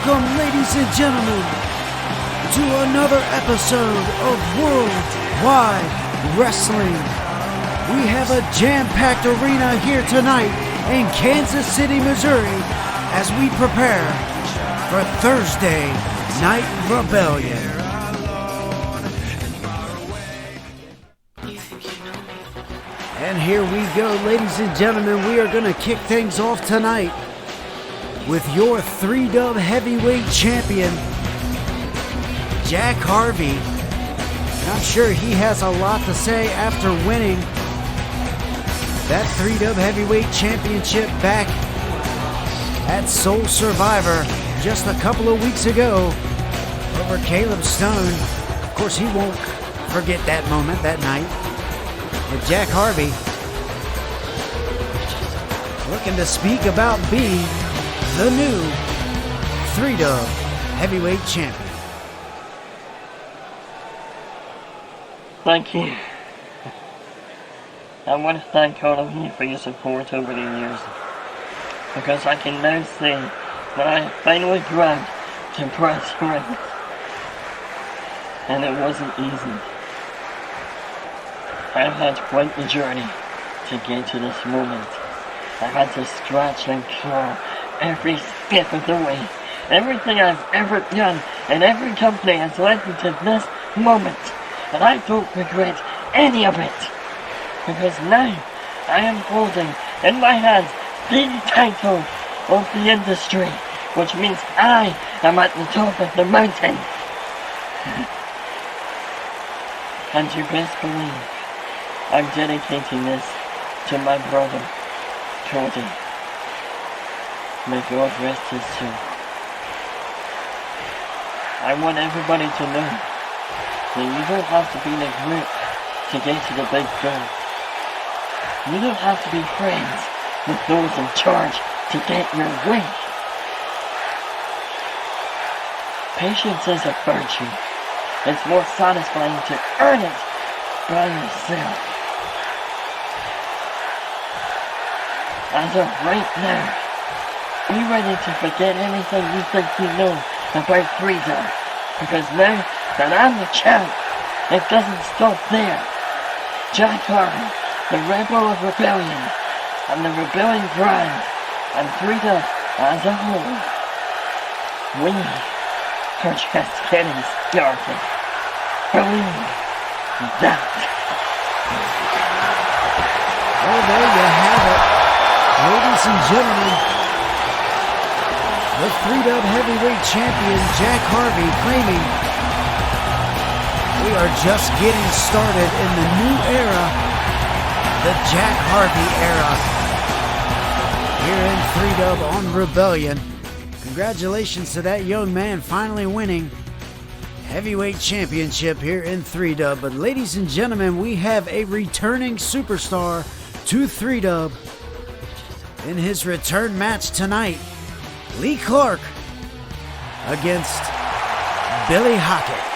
Welcome, ladies and gentlemen, to another episode of Worldwide Wrestling. We have a jam-packed arena here tonight in Kansas City, Missouri, as we prepare for Thursday Night Rebellion. And here we go, ladies and gentlemen. We are going to kick things off tonight with your 3-dub heavyweight champion, Jack Harvey. And I'm sure he has a lot to say after winning that 3-dub heavyweight championship back at Soul Survivor just a couple of weeks ago over Caleb Stone. Of course, he won't forget that moment, that night. But Jack Harvey looking to speak about being the new 3-dub heavyweight champion. Thank you. I want to thank all of you for your support over the years, because I can now say that I finally grabbed to press strength, and it wasn't easy. I've had quite the journey to get to this moment. I had to scratch and claw every step of the way. Everything I've ever done and every company has led me to this moment, and I don't regret any of it, because now I am holding in my hands the title of the industry, which means I am at the top of the mountain. And you best believe I'm dedicating this to my brother, Kota. May God rest his soul. I want everybody to know that you don't have to be in a group to get to the big goal. You don't have to be friends with those in charge to get your way. Patience is a virtue. It's more satisfying to earn it by yourself. As of right now, be ready to forget anything you think you know about 3-dub, because now that I'm the champ, it doesn't stop there. Jack Harvey, the rebel of rebellion, and the rebelling brand, and 3-dub as a whole, we are just getting started. Believe that. Well, there you have it, ladies and gentlemen. The 3-dub heavyweight champion, Jack Harvey, claiming we are just getting started in the new era, the Jack Harvey era, here in 3-dub on Rebellion. Congratulations to that young man finally winning heavyweight championship here in 3-dub. But ladies and gentlemen, we have a returning superstar to 3-dub in his return match tonight. Lee Clark against Billy Hockett.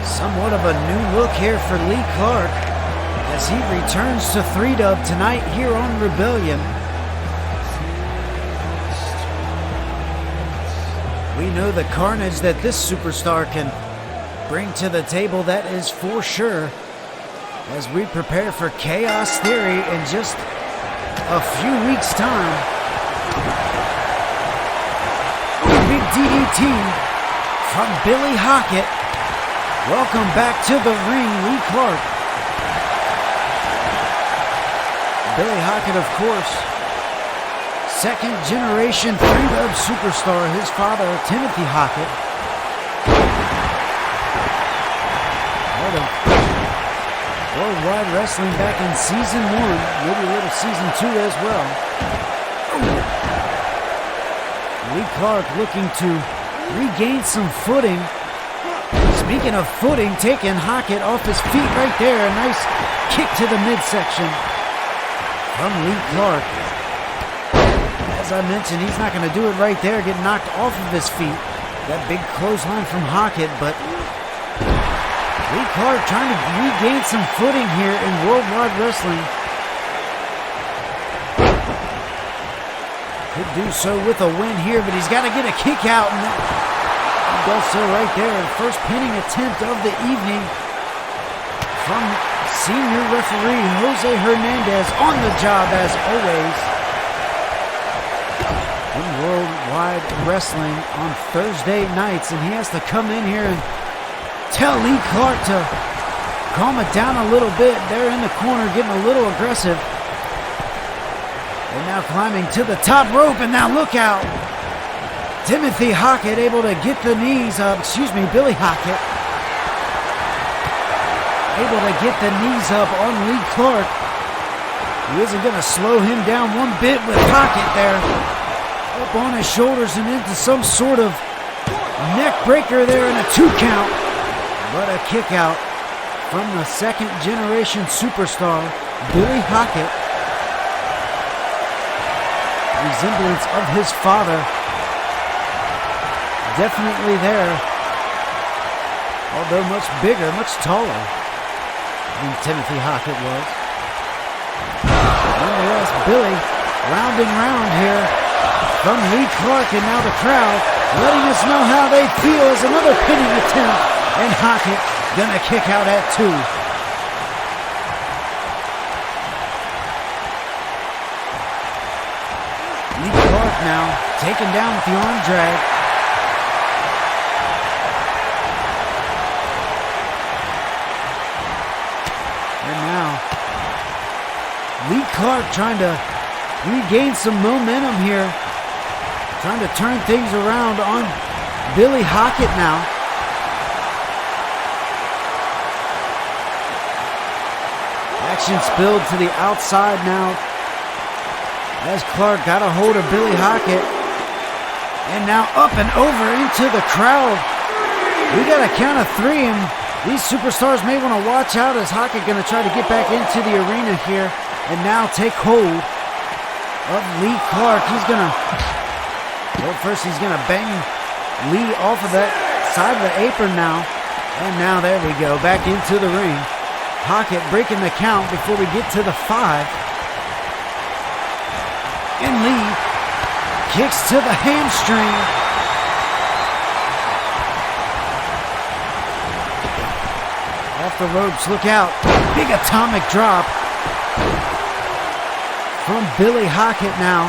Somewhat of a new look here for Lee Clark. as he returns to 3-Dub tonight here on Rebellion. We know the carnage that this superstar can bring to the table, that is for sure, as we prepare for Chaos Theory in just a few weeks' time. Big DDT from Billy Hockett. Welcome back to the ring, Lee Clark. Billy Hockett, of course, second generation 3-Dub superstar. His father, Timothy Hockett, part of Worldwide Wrestling back in season 1, maybe a little season 2 as well. Lee Clark looking to regain some footing. Speaking of footing, taking Hockett off his feet right there. A nice kick to the midsection from Lee Clark. As I mentioned, he's not going to do it right there, get knocked off of his feet. That big clothesline from Hockett, but Lee Clark trying to regain some footing here in Worldwide Wrestling. Could do so with a win here, but he's got to get a kick out, and he does so right there. First pinning attempt of the evening from senior referee Jose Hernandez, on the job as always. In Worldwide Wrestling on Thursday nights, and he has to come in here and tell Lee Clark to calm it down a little bit. They're in the corner getting a little aggressive. And now climbing to the top rope, and now look out. Timothy Hockett able to get the knees up, Billy Hockett able to get the knees up on Lee Clark. He isn't going to slow him down one bit with Hockett there. Up on his shoulders and into some sort of neck breaker there, and a 2 count. But a kick out from the second generation superstar, Billy Hockett. Resemblance of his father definitely there, although much bigger, much taller than Timothy Hockett was. Nonetheless, Billy rounding round here from Lee Clark, and now the crowd letting us know how they feel as another pinning attempt, and Hockett gonna kick out at 2. Lee Clark now taken down with the arm drag. And now Lee Clark trying to regain some momentum here, trying to turn things around on Billy Hockett now. Action spilled to the outside now as Clark got a hold of Billy Hockett, and now up and over into the crowd. We got a count of 3, and these superstars may want to watch out as Hockett going to try to get back into the arena here and now take hold of Lee Clark. He's going to, well, first he's going to bang Lee off of that side of the apron now, and now there we go, back into the ring. Hockett breaking the count before we get to the 5. And Lee kicks to the hamstring. Off the ropes, look out. Big atomic drop from Billy Hockett now.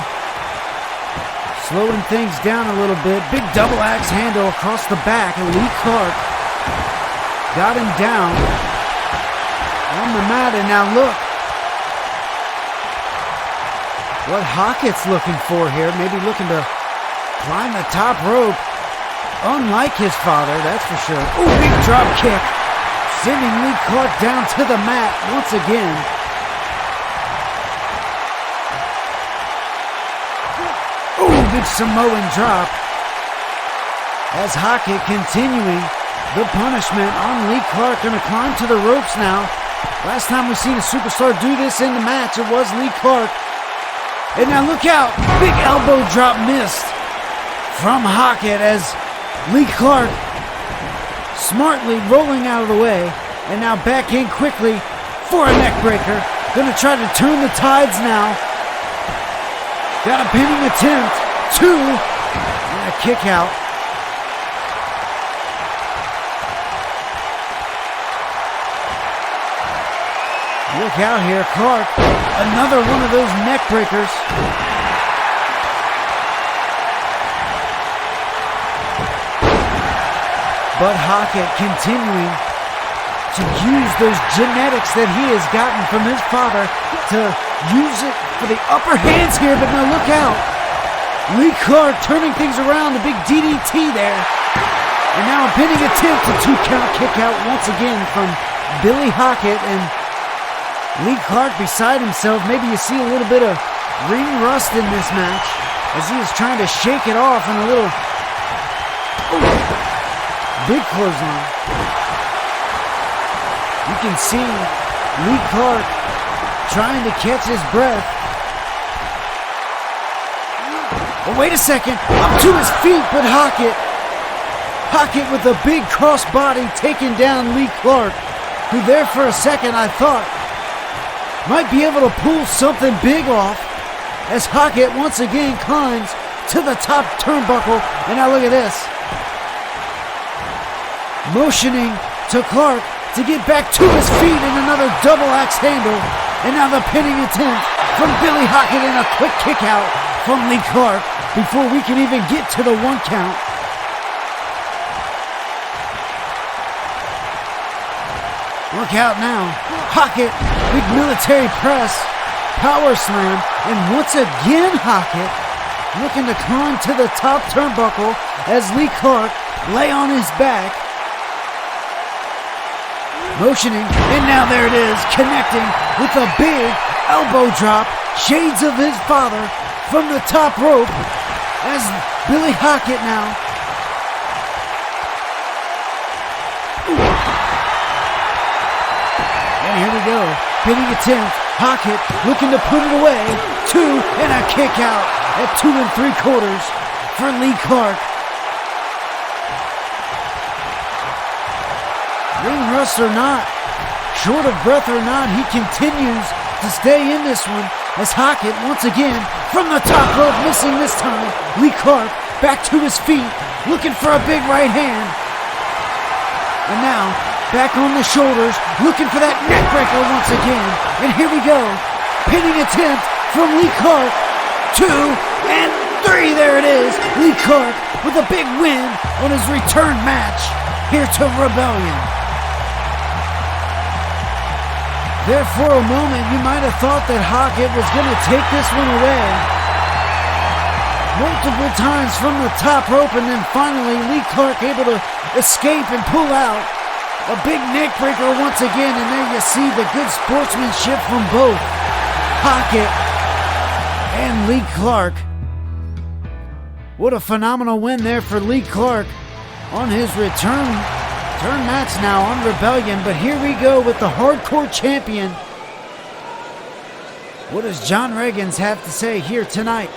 Slowing things down a little bit. Big double axe handle across the back, and Lee Clark got him down on the mat, and now look what Hockett's looking for here. Maybe looking to climb the top rope, unlike his father, that's for sure. Ooh, big drop kick, sending Lee Clark down to the mat once again. Ooh, big Samoan drop as Hockett continuing the punishment on Lee Clark. Gonna climb to the ropes now. Last time we've seen a superstar do this in the match, it was Lee Clark. And now look out, big elbow drop missed from Hockett as Lee Clark smartly rolling out of the way, and now back in quickly for a neck breaker. Gonna try to turn the tides now. Got a pinning attempt. 2. And a kick out. Look out here, Clark. Another one of those neck breakers. But Hockett continuing to use those genetics that he has gotten from his father to use it for the upper hands here, but now look out. Lee Clark turning things around, the big DDT there. And now a pinning attempt, a 2-count kick out once again from Billy Hockett, and Lee Clark beside himself. Maybe you see a little bit of ring rust in this match as he is trying to shake it off in a little big clothesline. You can see Lee Clark trying to catch his breath. Oh, wait a second, up to his feet, but Hockett with a big crossbody taking down Lee Clark, who there for a second I thought might be able to pull something big off as Hockett once again climbs to the top turnbuckle. And now look at this. Motioning to Clark to get back to his feet in another double axe handle. And now the pinning attempt from Billy Hockett and a quick kick out from Lee Clark before we can even get to the 1 count. Look out now. Hockett, big military press, power slam, and once again Hockett looking to climb to the top turnbuckle as Lee Clark lay on his back. Motioning, and now there it is, connecting with a big elbow drop, shades of his father from the top rope as Billy Hockett now. And here we go, pinning attempt, Hockett looking to put it away, 2, and a kick out at 2 3/4 for Lee Clark. Ring rust or not, short of breath or not, he continues to stay in this one as Hockett once again from the top rope, missing this time. Lee Clark back to his feet, looking for a big right hand. And now back on the shoulders, looking for that neck breaker once again. And here we go, pinning attempt from Lee Clark. 2 and 3, there it is. Lee Clark with a big win on his return match here to Rebellion. There for a moment, you might have thought that Hockett was going to take this one away. Multiple times from the top rope, and then finally Lee Clark able to escape and pull out a big neck breaker once again. And there you see the good sportsmanship from both Hockett and Lee Clark. What a phenomenal win there for Lee Clark on his return match now on Rebellion. But here we go with the hardcore champion. What does John Reggins have to say here tonight?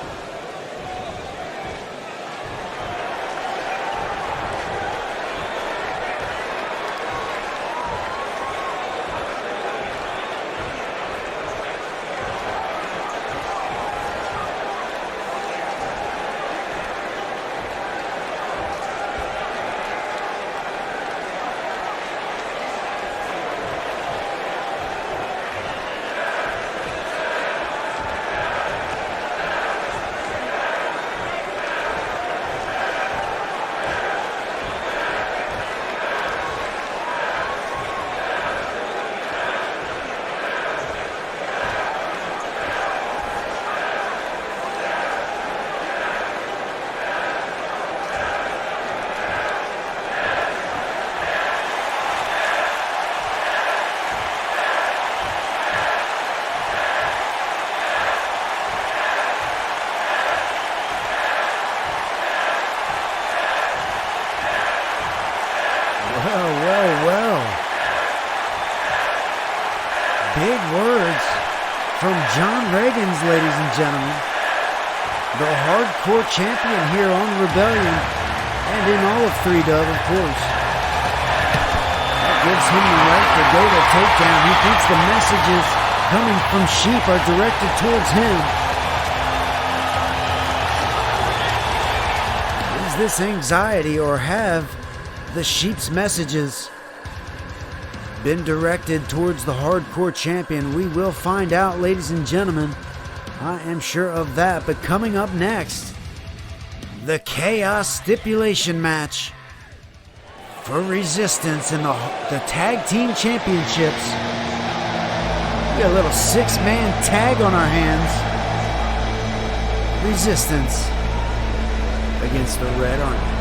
Well. Big words from John Reggins, ladies and gentlemen. The hardcore champion here on Rebellion and in all of 3Dub, of course. That gives him the right to go to takedown. He thinks the messages coming from Sheep are directed towards him. Is this anxiety, or have the Sheep's messages been directed towards the hardcore champion? We will find out, ladies and gentlemen. I am sure of that. But coming up next, the CAW stipulation match for Resistance in the Tag Team Championships. We got a little six-man tag on our hands. Resistance against the Red Army.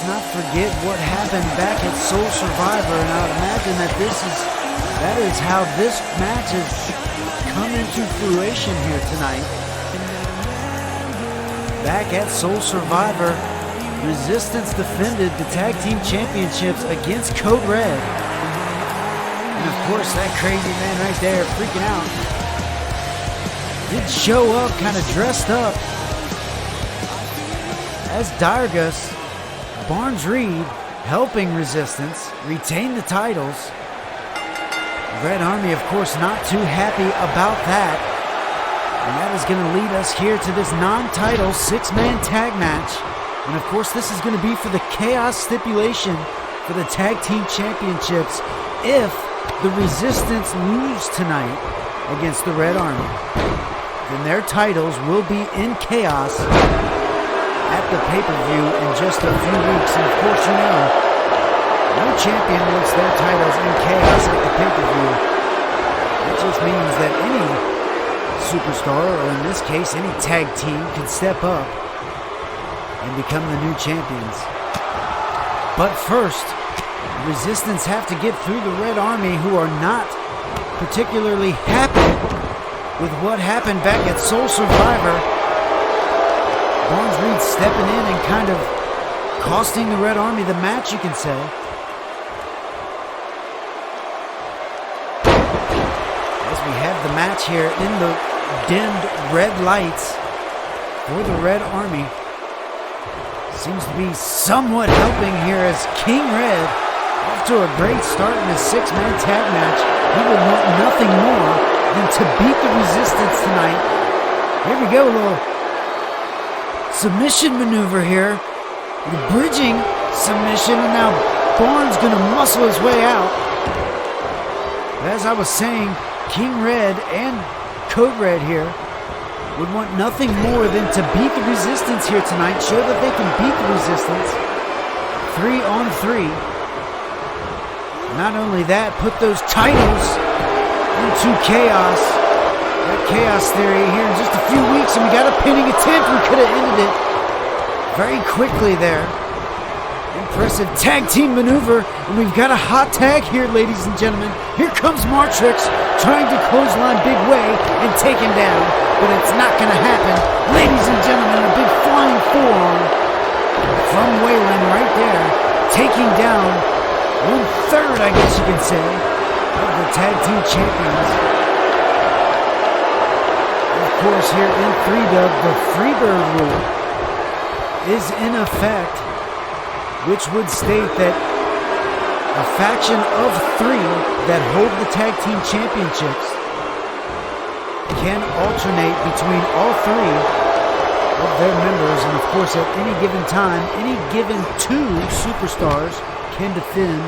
not forget what happened back at Soul Survivor, and I would imagine that that is how this match has come into fruition here tonight. Back at Soul Survivor, Resistance defended the Tag Team Championships against Code Red. And of course, that crazy man right there freaking out did show up kind of dressed up as Dargus. Barnes Reed helping Resistance retain the titles. Red Army, of course, not too happy about that. And that is going to lead us here to this non-title six-man tag match. And of course, this is going to be for the CAW stipulation for the Tag Team Championships if the Resistance lose tonight against the Red Army. Then their titles will be in chaos at the pay-per-view in just a few weeks. And of course, you know, No champion wants their titles in chaos at the pay-per-view. That just means that any superstar, or in this case, any tag team, can step up and become the new champions. But first, Resistance have to get through the Red Army, who are not particularly happy with what happened back at Soul Survivor. Barnes Reed stepping in and kind of costing the Red Army the match, you can say. As we have the match here in the dimmed red lights for the Red Army. Seems to be somewhat helping here as King Red, off to a great start in a six-man tag match. He would want nothing more than to beat the Resistance tonight. Here we go, a little submission maneuver here. The bridging submission, and now Barnes gonna muscle his way out. As I was saying, King Red and Code Red here would want nothing more than to beat the Resistance here tonight, show that they can beat the Resistance 3-on-3. Not only that, put those titles into chaos. That chaos theory here in just a few weeks, and we got a pinning attempt. We could have ended it very quickly there. Impressive tag team maneuver, and we've got a hot tag here, ladies and gentlemen. Here comes Martrix trying to clothesline Big Way and take him down, but it's not going to happen. Ladies and gentlemen, a big flying forearm from Waylon right there, taking down 1/3, I guess you can say, of the tag team champions. Of course, here in 3-Dub, the Freebird rule is in effect, which would state that a faction of 3 that hold the tag team championships can alternate between all 3 of their members, and of course at any given time, any given 2 superstars can defend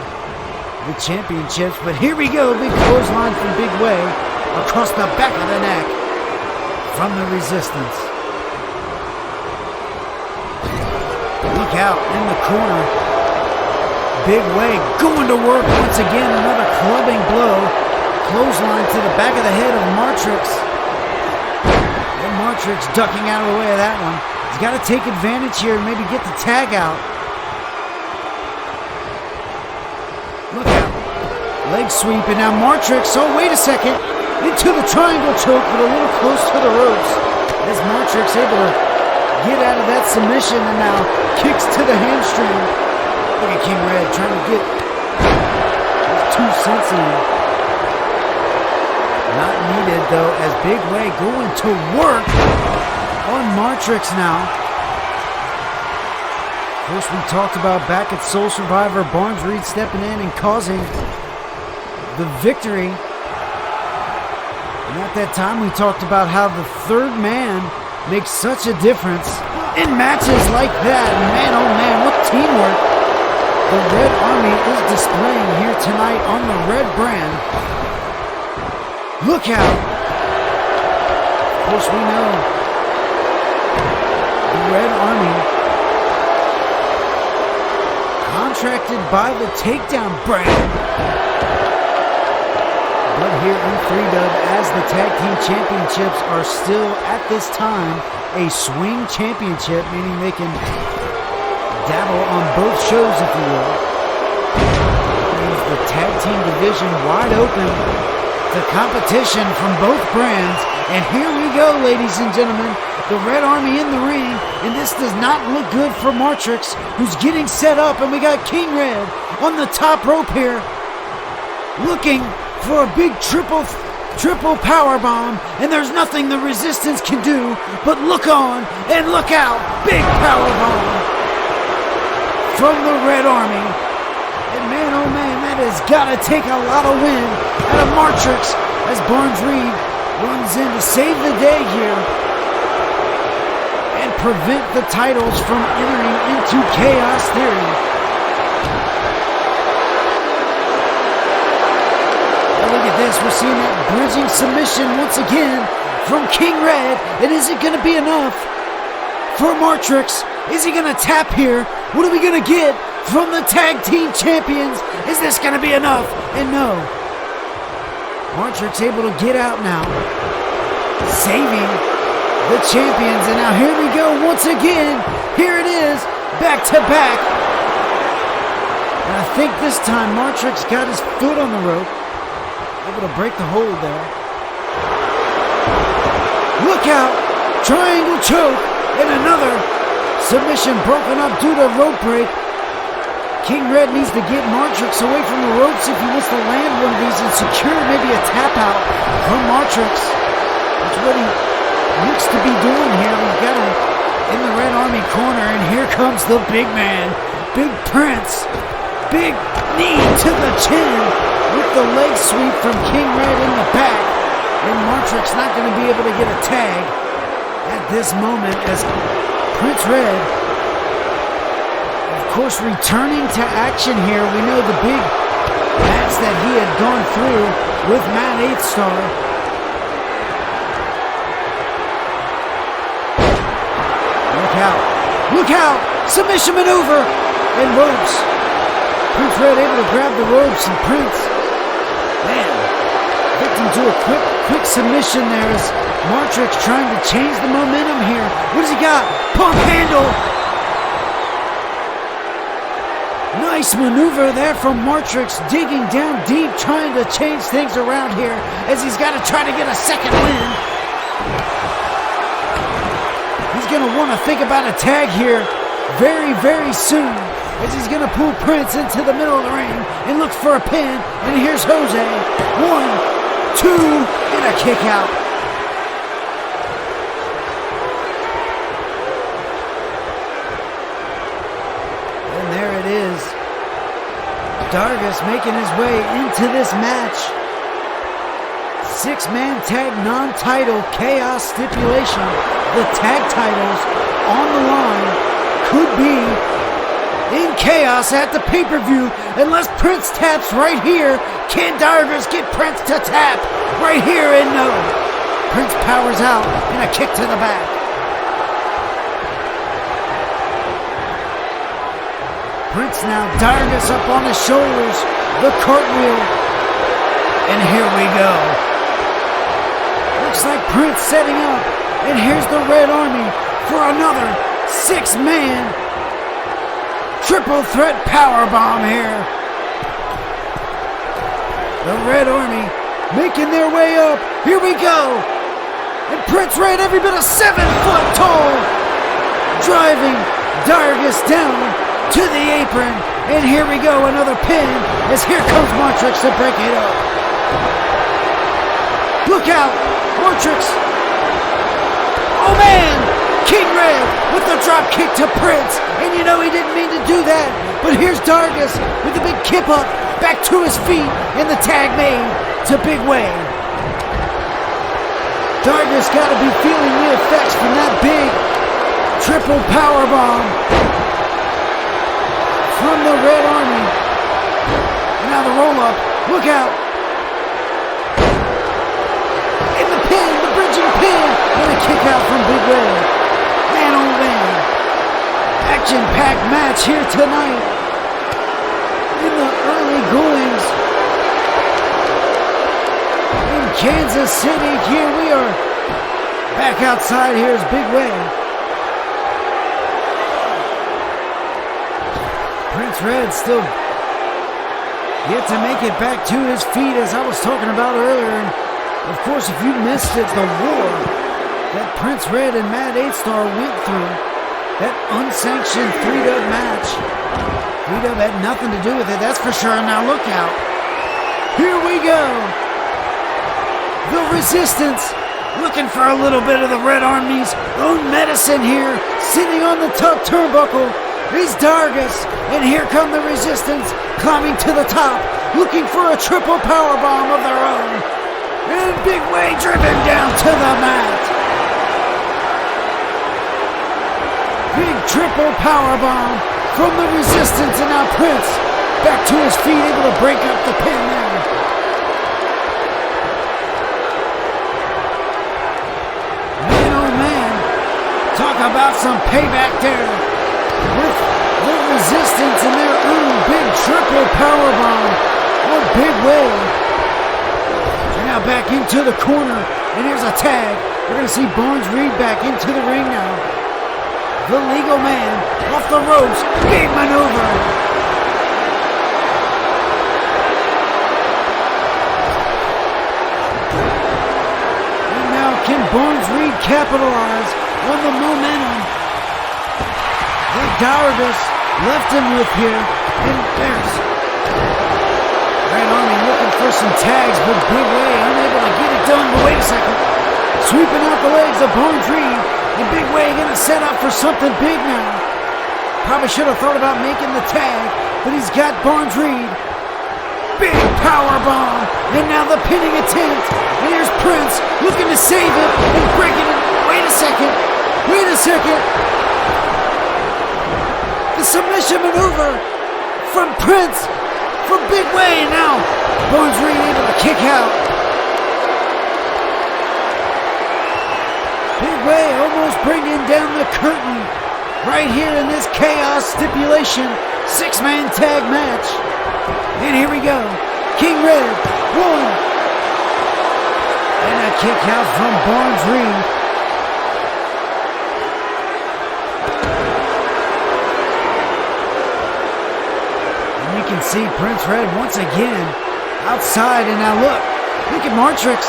the championships. But here we go, big clothesline from Big Way across the back of the neck from the Resistance. Look out in the corner. Big Way going to work once again. Another clubbing blow. Clothesline to the back of the head of Martrix. And Martrix ducking out of the way of that one. He's got to take advantage here and maybe get the tag out. Look out. Leg sweep, and now Martrix, oh wait a second, into the triangle choke, but a little close to the ropes. As Martrix able to get out of that submission, and now kicks to the hamstring. Look at King Red trying to get his 2 cents in. Not needed though, as Big Way going to work on Martrix now. Of course, we talked about back at Soul Survivor, Barnes Reed stepping in and causing the victory. And at that time, we talked about how the 3rd man makes such a difference in matches like that. Man, oh man, what teamwork the Red Army is displaying here tonight on the Red brand. Look out! Of course, we know the Red Army, contracted by the Takedown brand. But here in 3-Dub, as the Tag Team Championships are still, at this time, a swing championship, meaning they can dabble on both shows, if you will. That means the Tag Team division wide open to competition from both brands. And here we go, ladies and gentlemen. The Red Army in the ring, and this does not look good for Martrix, who's getting set up, and we got King Red on the top rope here, looking for a big triple power bomb, and there's nothing the Resistance can do but look on and look out. Big power bomb from the Red Army, and man, oh man, that has got to take a lot of wind out of Martrix as Barnes Reed runs in to save the day here and prevent the titles from entering into chaos theory. Look at this, we're seeing that bridging submission once again from King Red. And is it going to be enough for Martrix? Is he going to tap here? What are we going to get? from the tag team champions. Is this going to be enough? And no. Matrix able to get out now, saving the champions. And now here we go once again. Here it is, back to back. And I think this time Matrix got his foot on the rope, able to break the hold there. Look out, triangle choke, and another submission broken up due to rope break. King Red needs to get Matrix away from the ropes if he wants to land one of these and secure maybe a tap out from Matrix. That's what he looks to be doing here. We've got him in the Red Army corner, and here comes the big man, Big Prince. Big knee to the chin with the leg sweep from King Red in the back. And Matrix not going to be able to get a tag at this moment as Prince Red, of course, returning to action here. We know the big match that he had gone through with Matt 8 Star. Look out. Look out. Submission maneuver and ropes. Prince Red able to grab the ropes, and Prince, man, victim to a quick submission there as Matrix trying to change the momentum here. What does he got? Pump handle. Nice maneuver there from Matrix, digging down deep, trying to change things around here as he's got to try to get a second win. He's going to want to think about a tag here very, very soon, as he's going to pull Prince into the middle of the ring and look for a pin. And here's Jose. 1, 2, and a kick out. And there it is. Dargis making his way into this match. 6-man tag non-title chaos stipulation. The tag titles on the line could be in chaos at the pay-per-view unless Prince taps right here. Can Dargis get Prince to tap right here? And no. Prince powers out and a kick to the back. Prince now, Dargis up on his shoulders, the cartwheel, and here we go. Looks like Prince setting up, and here's the Red Army for another 6-man triple threat powerbomb here. The Red Army making their way up. Here we go. And Prince Red, every bit of 7 foot tall, driving Dargis down to the apron. And here we go, another pin, as here comes Matrix to break it up. Look out, Matrix. Oh man! King Red with the drop kick to Prince, and you know he didn't mean to do that, but here's Dargis with the big kip up, back to his feet, and the tag made to Big Wayne. Dargis got to be feeling the effects from that big triple powerbomb from the Red Army. And now the roll-up, look out. And the pin, the bridging pin, and a kick out from Big Wayne. Man, oh man, action-packed match here tonight in the early goings in Kansas City. Here we are back outside. Here's Big Wayne. Prince Red still yet to make it back to his feet, as I was talking about earlier. And of course, if you missed it, the war that Prince Red and Matt 8 Star went through, that unsanctioned 3-dub match. 3-dub had nothing to do with it, that's for sure. Now look out. Here we go. The Resistance looking for a little bit of the Red Army's own medicine here. Sitting on the top turnbuckle is Dargis. And here come the Resistance climbing to the top, looking for a triple powerbomb of their own. And Big Way driven down to the mat. Big triple powerbomb from the Resistance, and now Prince back to his feet, able to break up the pin there. Man, oh man, talk about some payback there with the resistance in their own big triple powerbomb on Big Way. They're now back into the corner, and here's a tag. We're going to see Barnes Reed back into the ring now. The legal man off the ropes. Big maneuver. And now can Barnes Reed capitalize on the momentum that Dardus left him with here? And there's Red Army looking for some tags, but Big Way unable to get it done. But wait a second. Sweeping out the legs of Barnes Reed. And Big Way gonna set up for something big now. Probably should have thought about making the tag, but he's got Barnes Reed. Big power bomb. And now the pinning attempt. And here's Prince looking to save it and breaking it. Wait a second. Wait a second. The submission maneuver from Prince. From Big Way. And now Barnes Reed able to kick out. Big Way almost bringing down the curtain right here in this Chaos Stipulation 6-man tag match. And here we go. King Red, one. And a kick out from Barnes Reed. And you can see Prince Red once again outside. And now look at Martrix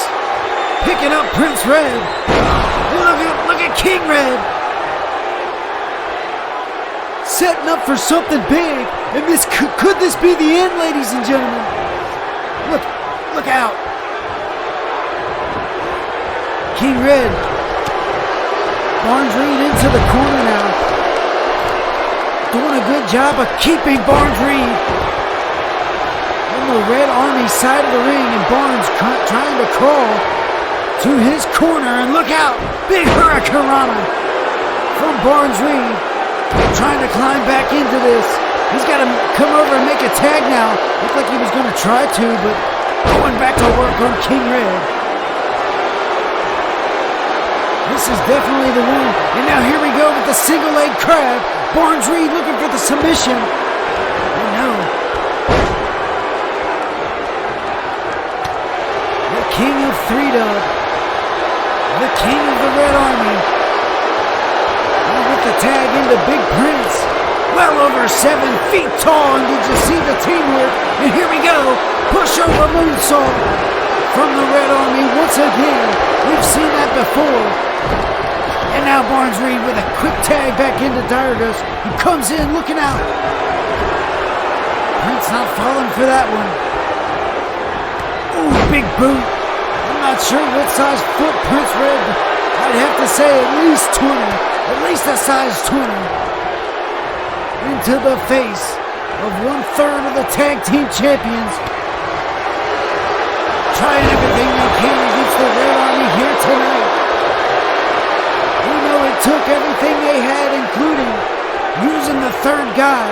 picking up Prince Red. Look at King Red. Setting up for something big. And this could this be the end, ladies and gentlemen? Look out. King Red. Barnes Reed into the corner now. Doing a good job of keeping Barnes Reed on the Red Army side of the ring. And Barnes trying to crawl to his corner, and look out! Big Hurricanrana from Barnes Reed, trying to climb back into this. He's got to come over and make a tag now. Looked like he was going to try to, but going back to work on King Red. This is definitely the one. And now here we go with the single leg crab. Barnes Reed looking for the submission. Oh no. The King of 3-Dub. The King of the Red Army. And with the tag into Big Prince. Well over 7 feet tall. And did you see the teamwork? And here we go. Pushover moonsault from the Red Army once again. We've seen that before. And now Barnes Reed with a quick tag back into Dardus, who comes in looking out. Prince not falling for that one. Ooh, big boot. I'm not sure what size foot Prince Red. I'd have to say at least 20. At least a size 20. Into the face of 1/3 of the tag team champions. Trying everything they can against the Red Army here tonight. We know it took everything they had, including using the third guy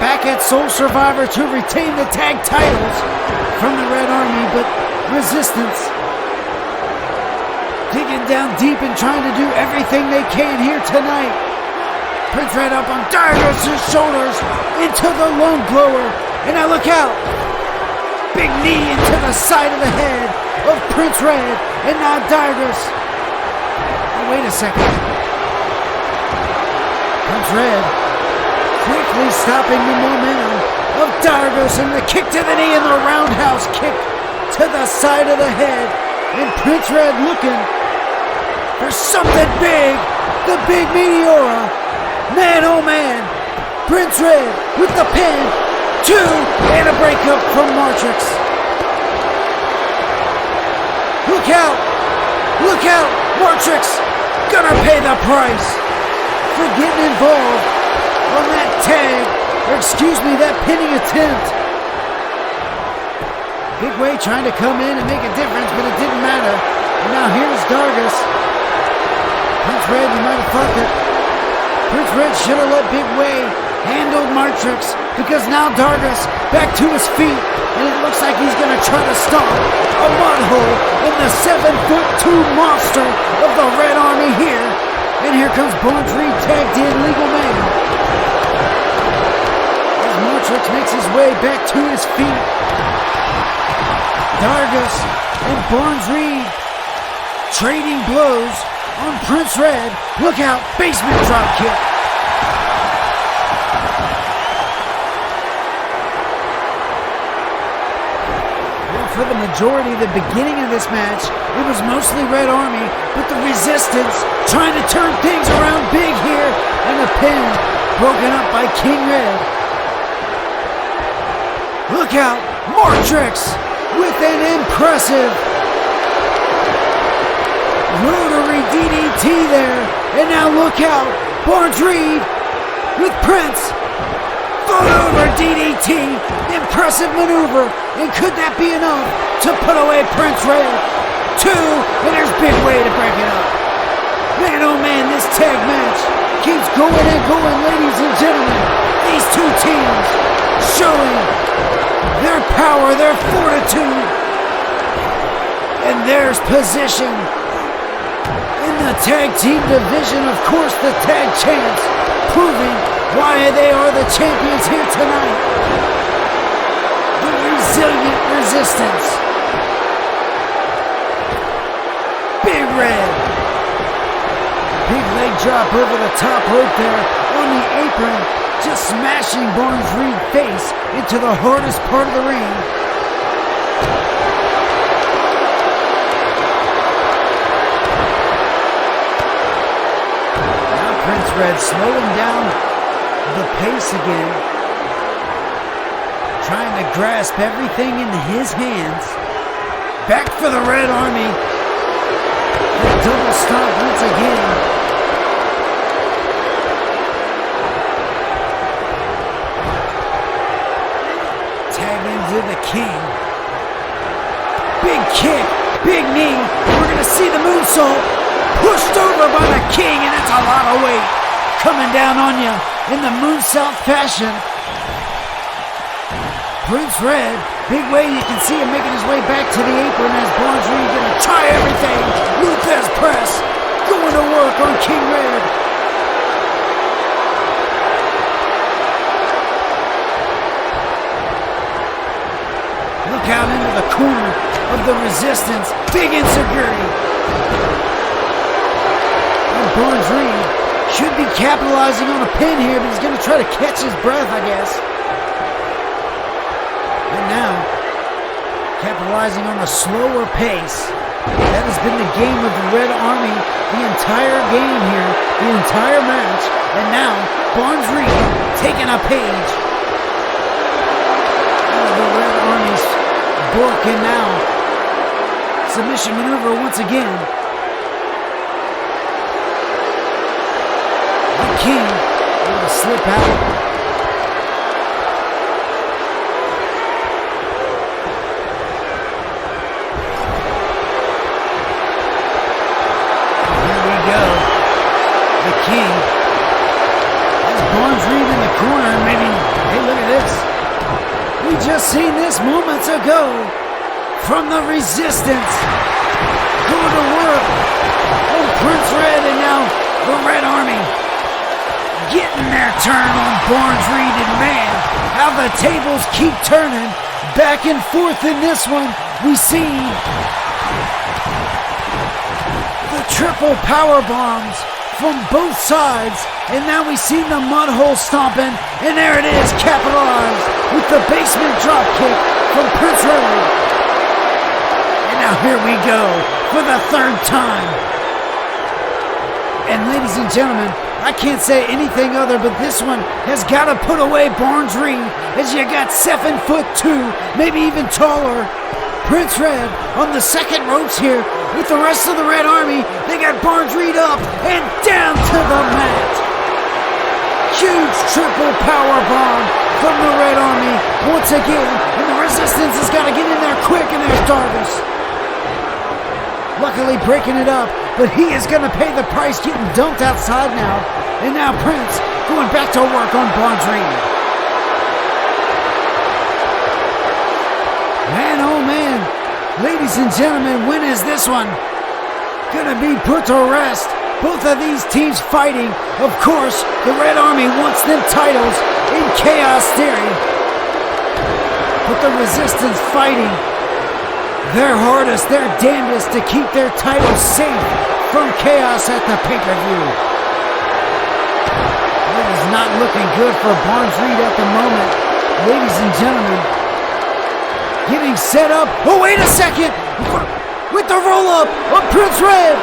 back at Soul Survivor to retain the tag titles from the Red Army, but resistance digging down deep and trying to do everything they can here tonight. Prince Red up on Dardus' shoulders into the lung blower. And now look out. Big knee into the side of the head of Prince Red. And now Dardus. Oh, wait a second. Prince Red quickly stopping the momentum of Dardus, and the kick to the knee and the roundhouse kick to the side of the head. And Prince Red looking for something big. The big Meteora. Man, oh man. Prince Red with the pin. 2 and a breakup from Martrix. Look out. Look out. Martrix gonna pay the price for getting involved on that tag. Or excuse me, that pinning attempt. Big Way trying to come in and make a difference, but it didn't matter. And now here's Dardus. Prince Red, you might have thought that Prince Red should have let Big Way handle Martrix, because now Dardus back to his feet, and it looks like he's going to try to stop a mud hole in the 7'2" monster of the Red Army here. And here comes Barnes Reed, tagged in Legal Man. Matrix makes his way back to his feet. Dargus and Barnes Reed trading blows on Prince Red. Look out, basement drop kick. Well, for the majority of the beginning of this match, it was mostly Red Army, but the Resistance trying to turn things around big here, and a pin broken up by King Red. Look out, Martrix with an impressive rotary DDT there. And now look out, Barnes Reed with Prince. Foot over DDT, impressive maneuver. And could that be enough to put away Prince Red? 2, and there's Big Way to break it up. Man, oh man, this tag match keeps going and going, ladies and gentlemen. These two teams showing their power, their fortitude, and their position in the tag team division. Of course, the tag champs proving why they are the champions here tonight. The resilient Resistance. Big Red. Big leg drop over the top rope there on the apron, just smashing Barnes Reed's face into the hardest part of the ring. Now Prince Red slowing down the pace again, trying to grasp everything in his hands. Back for the Red Army. The double stomp once again. Tag into the King. Big kick, big knee. We're going to see the moonsault pushed over by the King, and that's a lot of weight coming down on you in the moonsault fashion. Prince Red, big way, you can see him making his way back to the apron as Barnes Reed going to try everything. Luthez press, going to work on King Red. Look out into the corner of the Resistance. Big insecurity. And Barnes Reed should be capitalizing on a pin here, but he's going to try to catch his breath, I guess. And now, capitalizing on the slower pace. That has been the game of the Red Army the entire game here, the entire match. And now, Barnes Reed taking a page out of the Red Army's book. And now, submission maneuver once again. The King able to slip out. King has Barnes Reed in the corner, and maybe, hey, look at this. We just seen this moments ago from the Resistance going to work on Prince Red, and now the Red Army getting their turn on Barnes Reed, and man, how the tables keep turning back and forth in this one. We see the triple power bombs from both sides, and now we see the mud hole stomping, and there it is, capitalized with the basement drop kick from Prince Red. And now here we go for the third time. And ladies and gentlemen, I can't say anything other, but this one has got to put away Barnes Reed, as you got 7'2", maybe even taller Prince Red on the second ropes here with the rest of the Red Army. They got Barnes Reed up and down to the mat. Huge triple power bomb from the Red Army once again, and the Resistance has got to get in there quick, and there's Darvis. Luckily breaking it up, but he is going to pay the price getting dumped outside now. And now Prince going back to work on Barnes Reed. Man, oh man, ladies and gentlemen, when is this one gonna be put to rest? Both of these teams fighting. Of course, the Red Army wants them titles in Chaos Theory. the Resistance fighting their hardest, their damnedest to keep their titles safe from chaos at the pay-per-view. It is not looking good for Barnes Reed at the moment, ladies and gentlemen. Getting set up. Oh, wait a second! With the roll-up of Prince Red.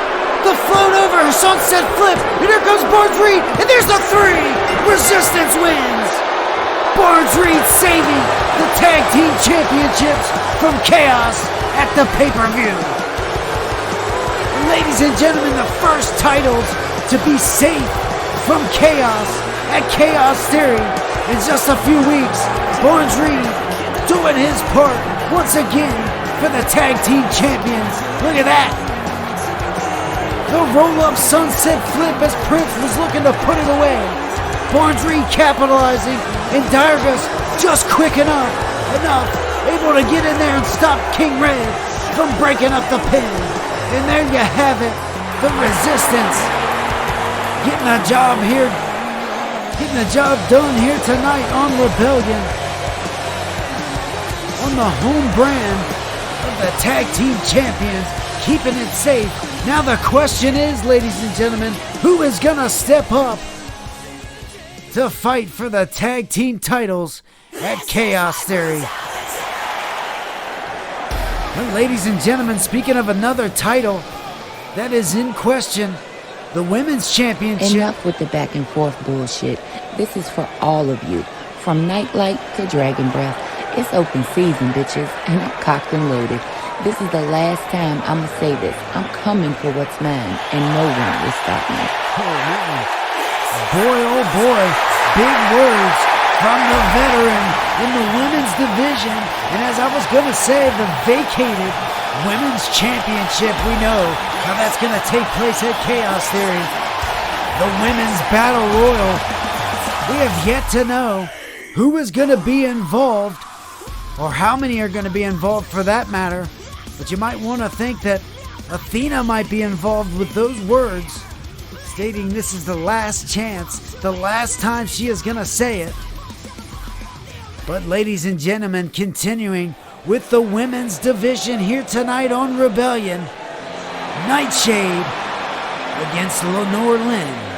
The float over, sunset flip, and here comes Barnes Reed, and there's the 3! Resistance wins! Barnes Reed saving the Tag Team Championships from chaos at the pay-per-view. Ladies and gentlemen, the first titles to be safe from chaos at Chaos Theory in just a few weeks. Barnes Reed doing his part once again for the Tag Team Champions. Look at that. The roll-up sunset flip as Prince was looking to put it away. Barnes Reed capitalizing, and Diregus just quick enough, able to get in there and stop King Red from breaking up the pin. And there you have it, the Resistance getting the job done here tonight on Rebellion, on the home brand of the Tag Team Champions, keeping it safe. Now the question is, ladies and gentlemen, who is gonna step up to fight for the tag team titles at Chaos Theory? Well, ladies and gentlemen, speaking of another title that is in question, the Women's Championship. Enough with the back and forth bullshit. This is for all of you. From Nightlight to Dragon Breath. It's open season, bitches, and I'm cocked and loaded. This is the last time I'ma say this. I'm coming for what's mine, and no one will stop me. Oh, man. Boy, oh boy, big words from the veteran in the women's division. And as I was going to say, the vacated women's championship, we know how that's going to take place at Chaos Theory. The women's battle royal. We have yet to know who is going to be involved, or how many are going to be involved for that matter. But you might want to think that Athena might be involved with those words, stating this is the last chance, the last time she is going to say it. But ladies and gentlemen, continuing with the women's division here tonight on Rebellion, Nightshade against Lenore Len.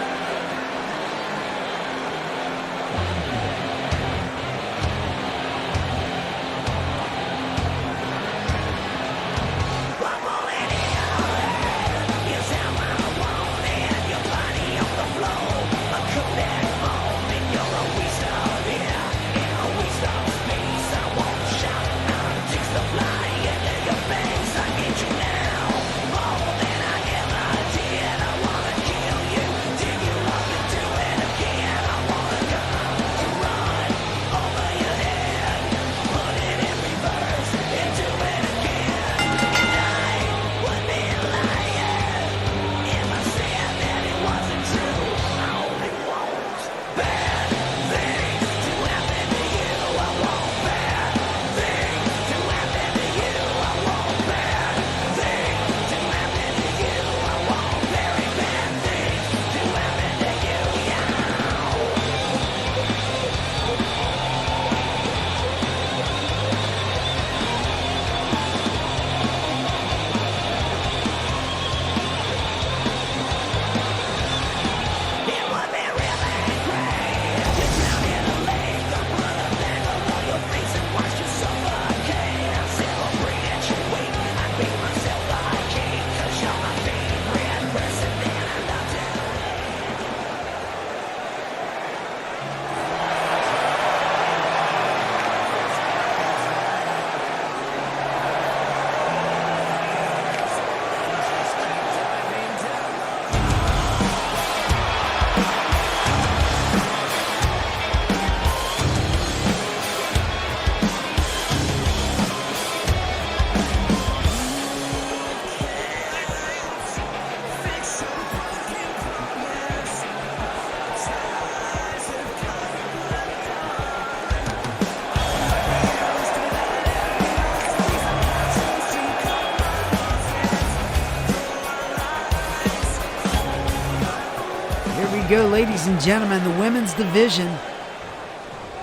Go, ladies and gentlemen, the women's division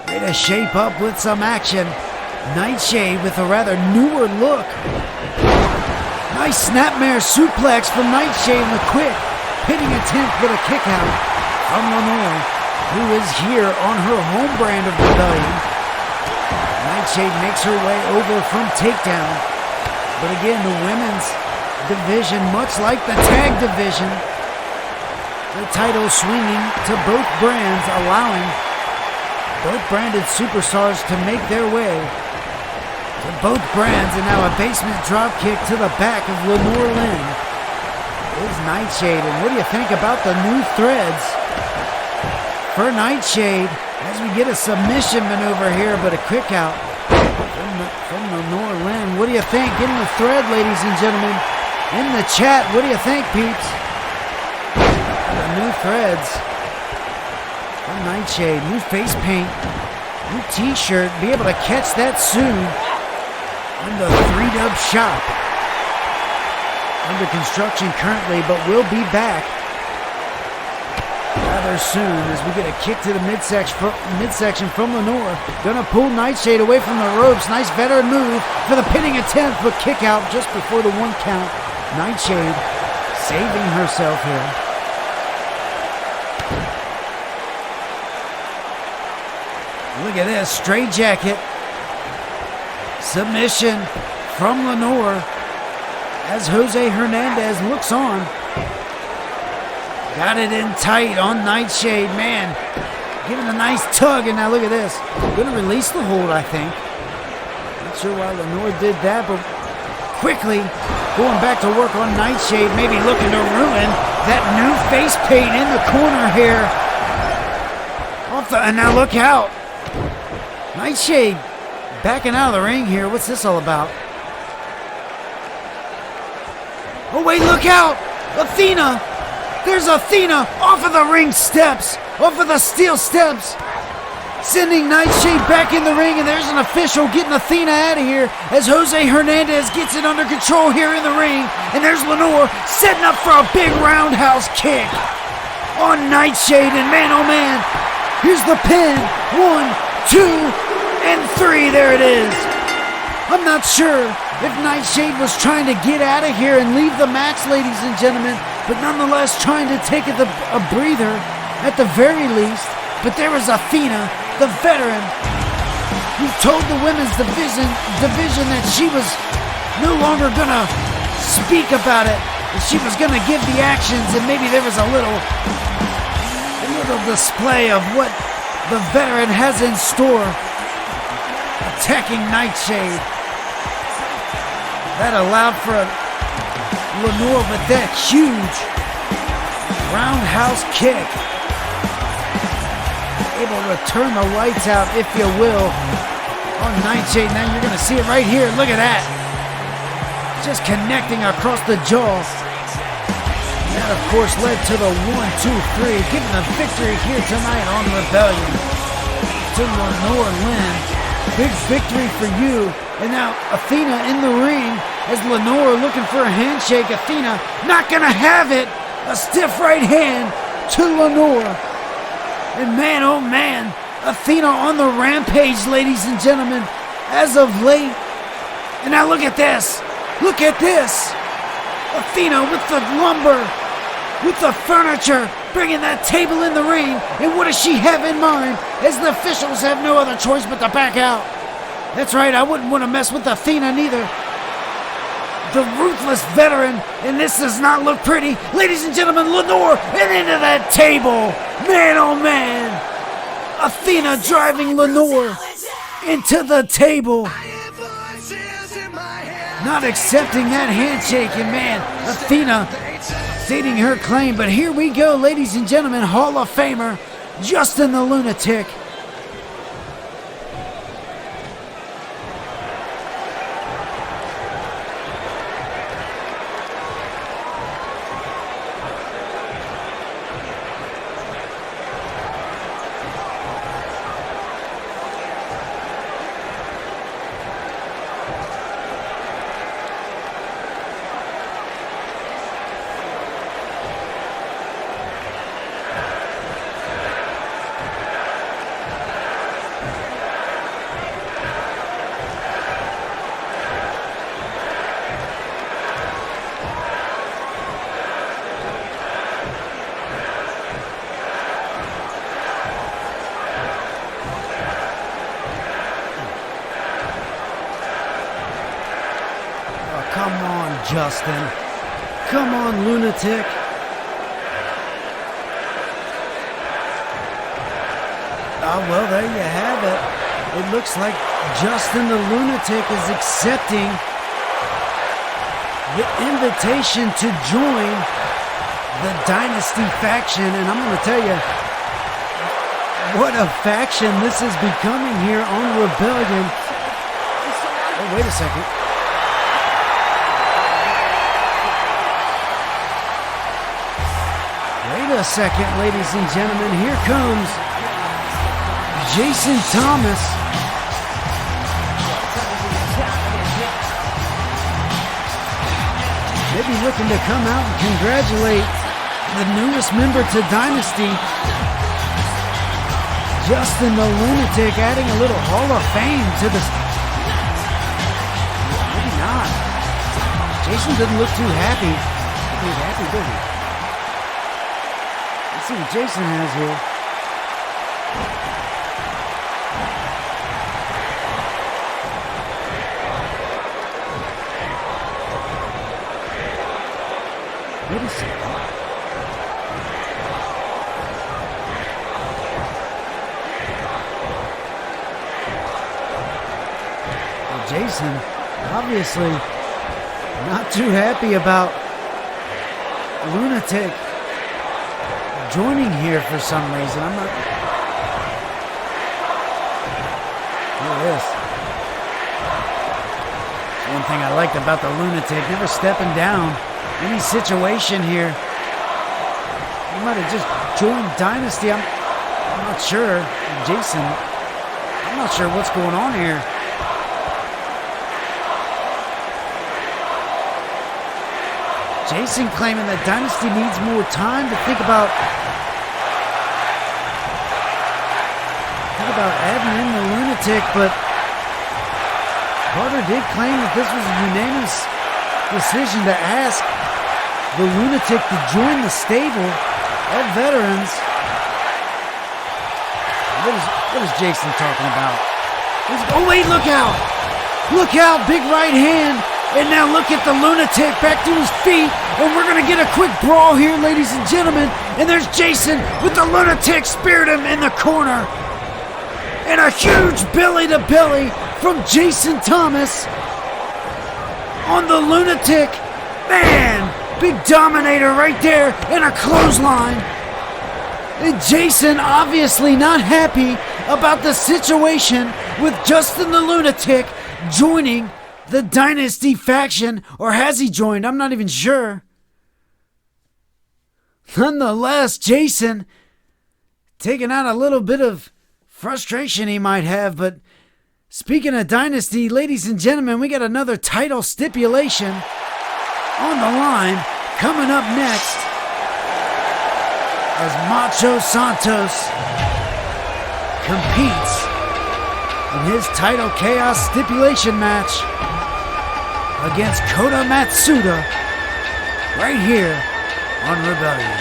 ready to shape up with some action. Nightshade with a rather newer look. Nice snapmare suplex from Nightshade in the quick hitting attempt with a kick out from Lenore, who is here on her home brand of Rebellion. Nightshade makes her way over from takedown. But again, the women's division, much like the tag division, the title swinging to both brands, allowing both branded superstars to make their way to both brands, and now a basement drop kick to the back of Lenore Len. Is Nightshade, and what do you think about the new threads for Nightshade as we get a submission maneuver here, but a kick out from Lenore Len? What do you think? Getting the thread, ladies and gentlemen, in the chat. What do you think, peeps? The new threads from Nightshade, new face paint, new t-shirt. Be able to catch that soon in the 3Dub shop. Under construction currently, but we'll be back rather soon as we get a kick to the midsection from Lenore. Gonna pull Nightshade away from the ropes. Nice veteran move for the pinning attempt, but kick out just before the 1 count. Nightshade saving herself here. Look at this, straight jacket. Submission from Lenore as Jose Hernandez looks on. Got it in tight on Nightshade, man. Giving a nice tug, and now look at this. Gonna release the hold, I think. Not sure why Lenore did that, but quickly going back to work on Nightshade, maybe looking to ruin that new face paint in the corner here. And now look out. Nightshade backing out of the ring here. What's this all about? Oh, wait, look out! Athena! There's Athena off of the ring steps, off of the steel steps, sending Nightshade back in the ring, and there's an official getting Athena out of here as Jose Hernandez gets it under control here in the ring, and there's Lenore setting up for a big roundhouse kick on Nightshade, and man, oh man, here's the pin. 1, 2, and 3, there it is. I'm not sure if Nightshade was trying to get out of here and leave the match, ladies and gentlemen, but nonetheless trying to take a breather at the very least. But there was Athena, the veteran, who told the women's division that she was no longer gonna speak about it, that she was gonna give the actions, and maybe there was a little display of what the veteran has in store, attacking Nightshade. That allowed for Lenore with that huge roundhouse kick. Able to turn the lights out, if you will, on Nightshade. Now you're going to see it right here. Look at that. Just connecting across the jaw. That, of course, led to the 1, 2, 3, giving the victory here tonight on Rebellion to Lenore Len. Big victory for you. And now Athena in the ring as Lenore looking for a handshake. Athena not going to have it. A stiff right hand to Lenore. And man, oh man, Athena on the rampage, ladies and gentlemen, as of late. And now look at this. Look at this. Athena with the lumber, with the furniture, bringing that table in the ring. And what does she have in mind? As the officials have no other choice but to back out. That's right, I wouldn't want to mess with Athena neither. The ruthless veteran, and this does not look pretty. Ladies and gentlemen, Lenore, and into that table. Man, oh man. Athena driving Lenore into the table. Not accepting that handshake, and man, Athena stating her claim. But here we go, ladies and gentlemen, Hall of Famer Justin the Lunatic. Justin. Come on, Lunatic. Oh, well, there you have it. It looks like Justin the Lunatic is accepting the invitation to join the Dynasty faction. And I'm going to tell you, what a faction this is becoming here on Rebellion. Oh, wait a second. Wait a second, ladies and gentlemen. Here comes Jason Thomas. Maybe looking to come out and congratulate the newest member to Dynasty, Justin the Lunatic, adding a little Hall of Fame to the... Maybe not. Jason doesn't look too happy. He's happy, does he? Let's see what Jason has here. Wait a second. Well, Jason, obviously not too happy about Lunatic joining here for some reason. I'm not... Look at this. One thing I liked about the Lunatic, never stepping down any situation here. He might have just joined Dynasty. I'm not sure. Jason, I'm not sure what's going on here. Jason claiming that Dynasty needs more time to think about adding in the Lunatic, but Carter did claim that this was a unanimous decision to ask the Lunatic to join the stable of veterans. What is Jason talking about? Oh wait, look out! Look out, big right hand. And now look at the Lunatic back to his feet. And we're going to get a quick brawl here, ladies and gentlemen. And there's Jason with the Lunatic, speared him in the corner. And a huge belly-to-belly from Jason Thomas on the Lunatic. Man, big dominator right there, and a clothesline. And Jason obviously not happy about the situation with Justin the Lunatic joining the Dynasty faction. Or has he joined? I'm not even sure. Nonetheless, Jason taking out a little bit of frustration he might have. But speaking of Dynasty, ladies and gentlemen, we got another title stipulation on the line coming up next, as Macho Santos competes in his title chaos stipulation match against Kota Matsuda right here on Rebellion.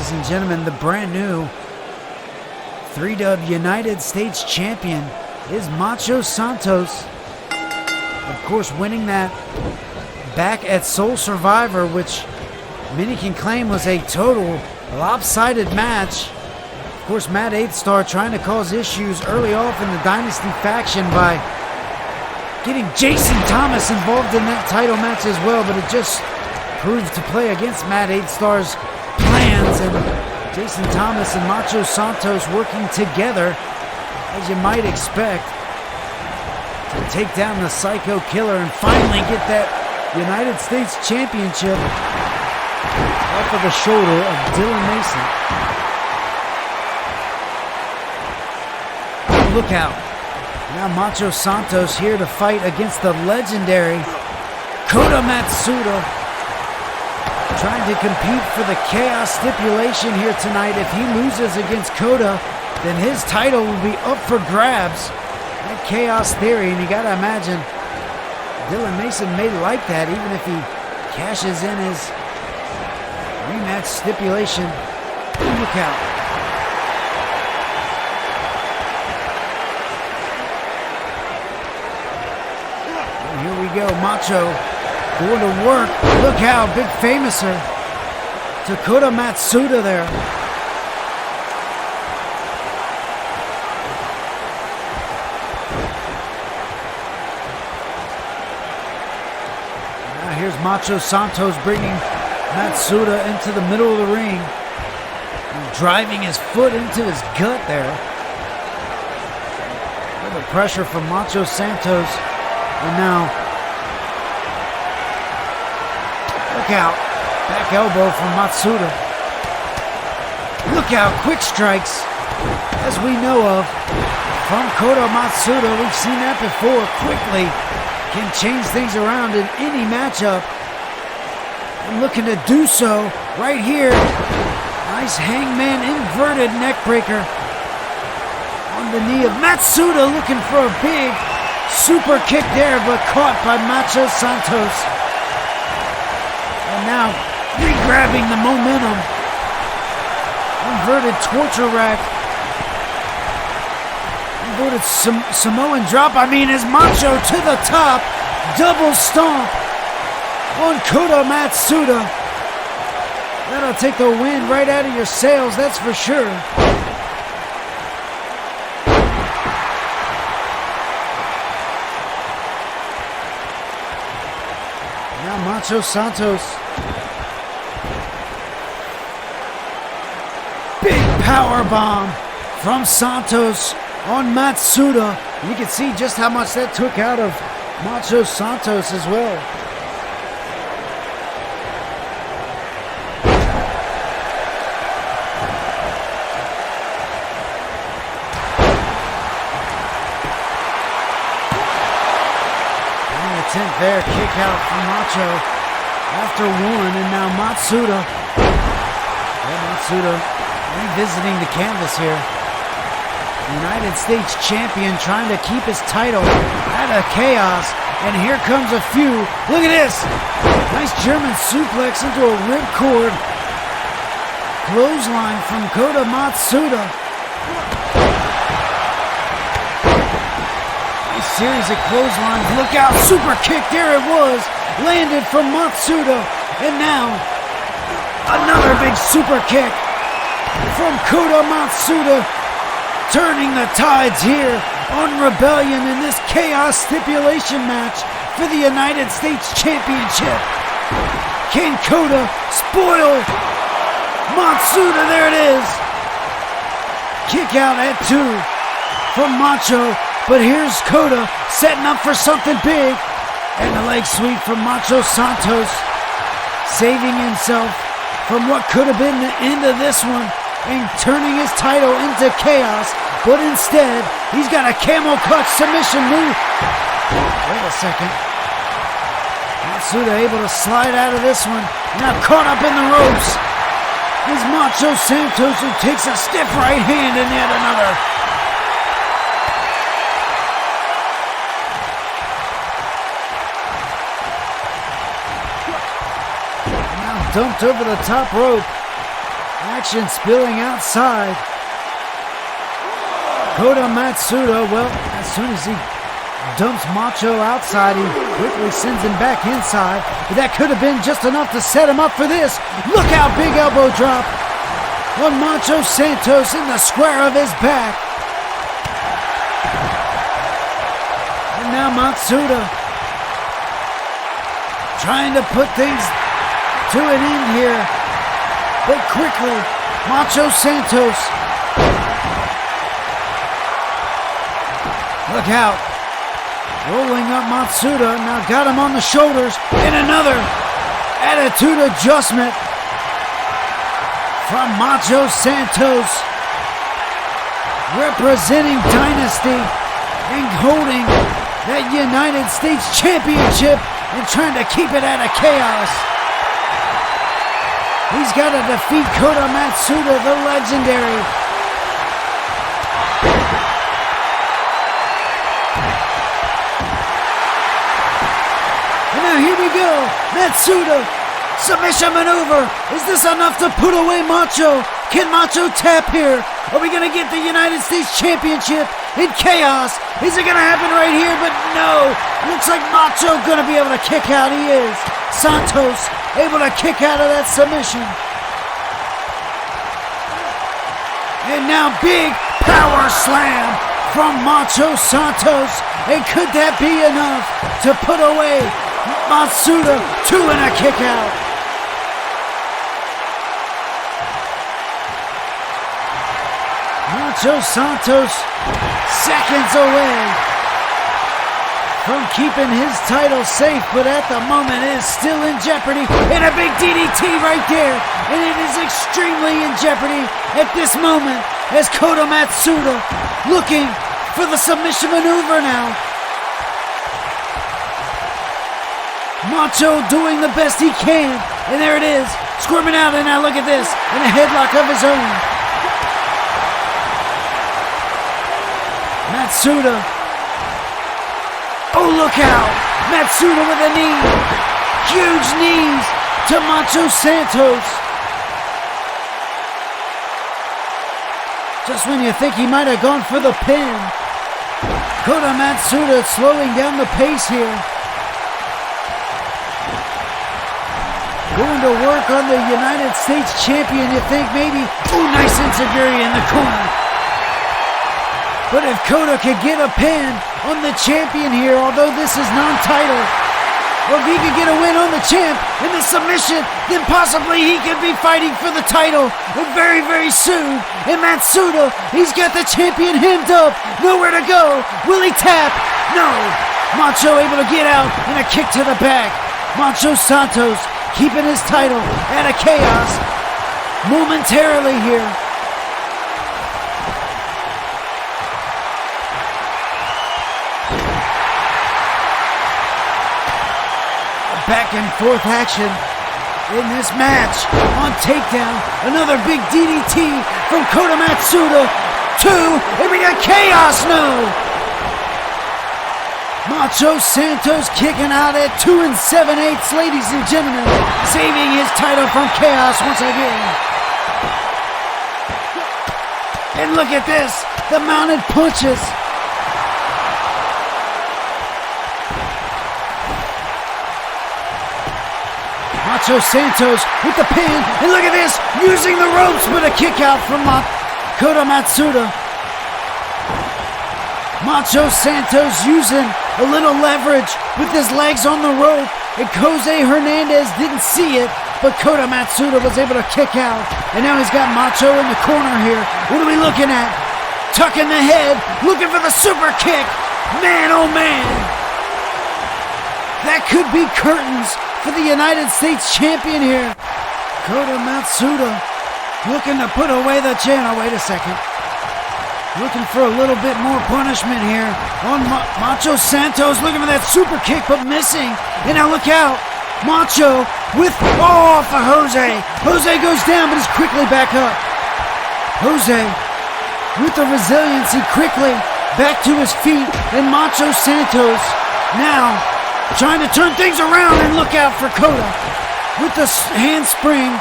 ladies and gentlemen, the brand new 3W United States champion is Macho Santos. Of course, winning that back at Soul Survivor, which many can claim was a total lopsided match. Of course, Matt 8 Star trying to cause issues early off in the Dynasty faction by getting Jason Thomas involved in that title match as well, but it just proved to play against Matt 8 Star's plans, and Jason Thomas and Macho Santos working together, as you might expect, to take down the Psycho Killer and finally get that United States Championship off of the shoulder of Dylan Mason. Look out. Now Macho Santos here to fight against the legendary Kota Matsuda, trying to compete for the CAW stipulation here tonight. If he loses against Kota, then his title will be up for grabs at Chaos Theory, and you gotta imagine Dylan Mason may like that, even if he cashes in his rematch stipulation. Look out. And here we go, Macho going to work. Look out, big famouser to Kota Matsuda there. Now here's Macho Santos bringing Matsuda into the middle of the ring and driving his foot into his gut there. A little pressure from Macho Santos, and now look out, back elbow from Matsuda. Look out, quick strikes, as we know of, from Kota Matsuda. We've seen that before. Quickly can change things around in any matchup. And looking to do so right here. Nice hangman inverted neck breaker on the knee of Matsuda, looking for a big super kick there, but caught by Macho Santos. And now re-grabbing the momentum. Inverted torture rack. Inverted Samoan drop. Is Macho to the top. Double stomp on Kota Matsuda. That'll take the wind right out of your sails, that's for sure. Now Macho Santos. Big power bomb from Santos on Matsuda. You can see just how much that took out of Macho Santos as well. There, kick out from Macho after one, and now Matsuda. Matsuda revisiting the canvas here. United States champion trying to keep his title out of chaos, and here comes a few. Look at this! Nice German suplex into a ripcord. Clothesline from Kota Matsuda. Series of clotheslines. Look out, super kick, there it was, landed from Matsuda, and now another big super kick from Kota Matsuda, turning the tides here on Rebellion in this Chaos stipulation match for the United States Championship. Can Kota spoil Matsuda? There it is. Kick out at 2 from Macho. But here's Kota setting up for something big. And the leg sweep from Macho Santos, saving himself from what could have been the end of this one and turning his title into chaos. But instead, he's got a camel clutch submission move. Wait a second. Matsuda able to slide out of this one. Now caught up in the ropes is Macho Santos, who takes a stiff right hand and yet another. Dumped over the top rope. That action spilling outside. Kota Matsuda, well, as soon as he dumps Macho outside, he quickly sends him back inside. But that could have been just enough to set him up for this. Look out, big elbow drop on Macho Santos in the square of his back. And now Matsuda trying to put things to an end here. But quickly, Macho Santos. Look out. Rolling up Matsuda. Now got him on the shoulders. And another attitude adjustment from Macho Santos. Representing Dynasty and holding that United States Championship and trying to keep it out of chaos. He's got to defeat Kota Matsuda, the legendary. And now here we go. Matsuda, submission maneuver. Is this enough to put away Macho? Can Macho tap here? Are we going to get the United States Championship in chaos? Is it going to happen right here? But no. Looks like Macho going to be able to kick out. He is. Santos able to kick out of that submission. And now big power slam from Macho Santos. And could that be enough to put away Matsuda? 2 and a kick out. Macho Santos seconds away from keeping his title safe, but at the moment is still in jeopardy. And a big DDT right there. And it is extremely in jeopardy at this moment as Kota Matsuda looking for the submission maneuver now. Macho doing the best he can. And there it is. Squirming out, and now look at this. In a headlock of his own. Matsuda. Oh, look out! Matsuda with a knee. Huge knees to Macho Santos. Just when you think he might have gone for the pin. Kota Matsuda slowing down the pace here. Going to work on the United States champion, you think maybe. Ooh, nice enziguri in the corner. But if Kota could get a pin on the champion here, although this is non-title, or if he could get a win on the champ in the submission, then possibly he could be fighting for the title very, very soon. And Matsuda, he's got the champion hemmed up, nowhere to go. Will he tap? No. Macho able to get out and a kick to the back. Macho Santos keeping his title out of chaos momentarily here. Back and forth action in this match on takedown. Another big DDT from Kota Matsuda. 2, and we got chaos now. Macho Santos kicking out at 2 7/8, ladies and gentlemen, saving his title from chaos once again. And look at this, the mounted punches. Macho Santos with the pin, and look at this, using the ropes, but a kick out from Kota Matsuda. Macho Santos using a little leverage with his legs on the rope, and Jose Hernandez didn't see it, but Kota Matsuda was able to kick out, and now he's got Macho in the corner here. What are we looking at? Tucking the head, looking for the super kick. Man, oh man. That could be curtains for the United States champion here. Kota Matsuda looking to put away the channel. Wait a second. Looking for a little bit more punishment here on Macho Santos. Looking for that super kick, but missing. And now look out. Macho with, off of Jose. Jose goes down, but is quickly back up. Jose with the resiliency quickly back to his feet. And Macho Santos now trying to turn things around, and look out for Kota with the handspring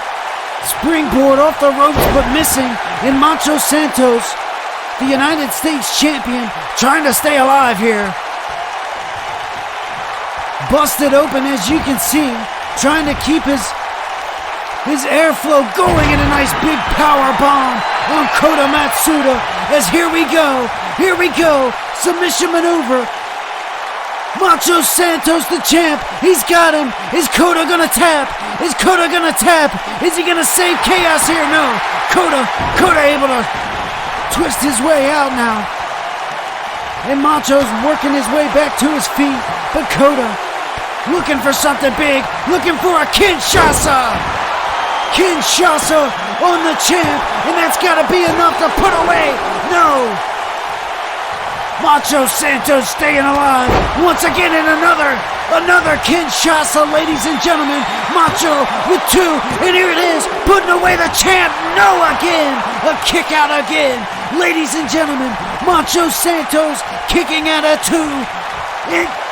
Springboard off the ropes but missing. And Macho Santos, the United States champion, trying to stay alive here. Busted open, as you can see, trying to keep his airflow going, and a nice big power bomb on Kota Matsuda. As here we go, submission maneuver. Macho Santos, the champ, he's got him. Is Kota gonna tap? Is he gonna save chaos here? No. Kota able to twist his way out now. And Macho's working his way back to his feet. But Kota, looking for something big, looking for a Kinshasa. Kinshasa on the champ, and that's gotta be enough to put away. No. Macho Santos staying alive once again in another Kinshasa, ladies and gentlemen. Macho with two, and here it is, putting away the champ. No, again, a kick out again. Ladies and gentlemen, Macho Santos kicking out at two.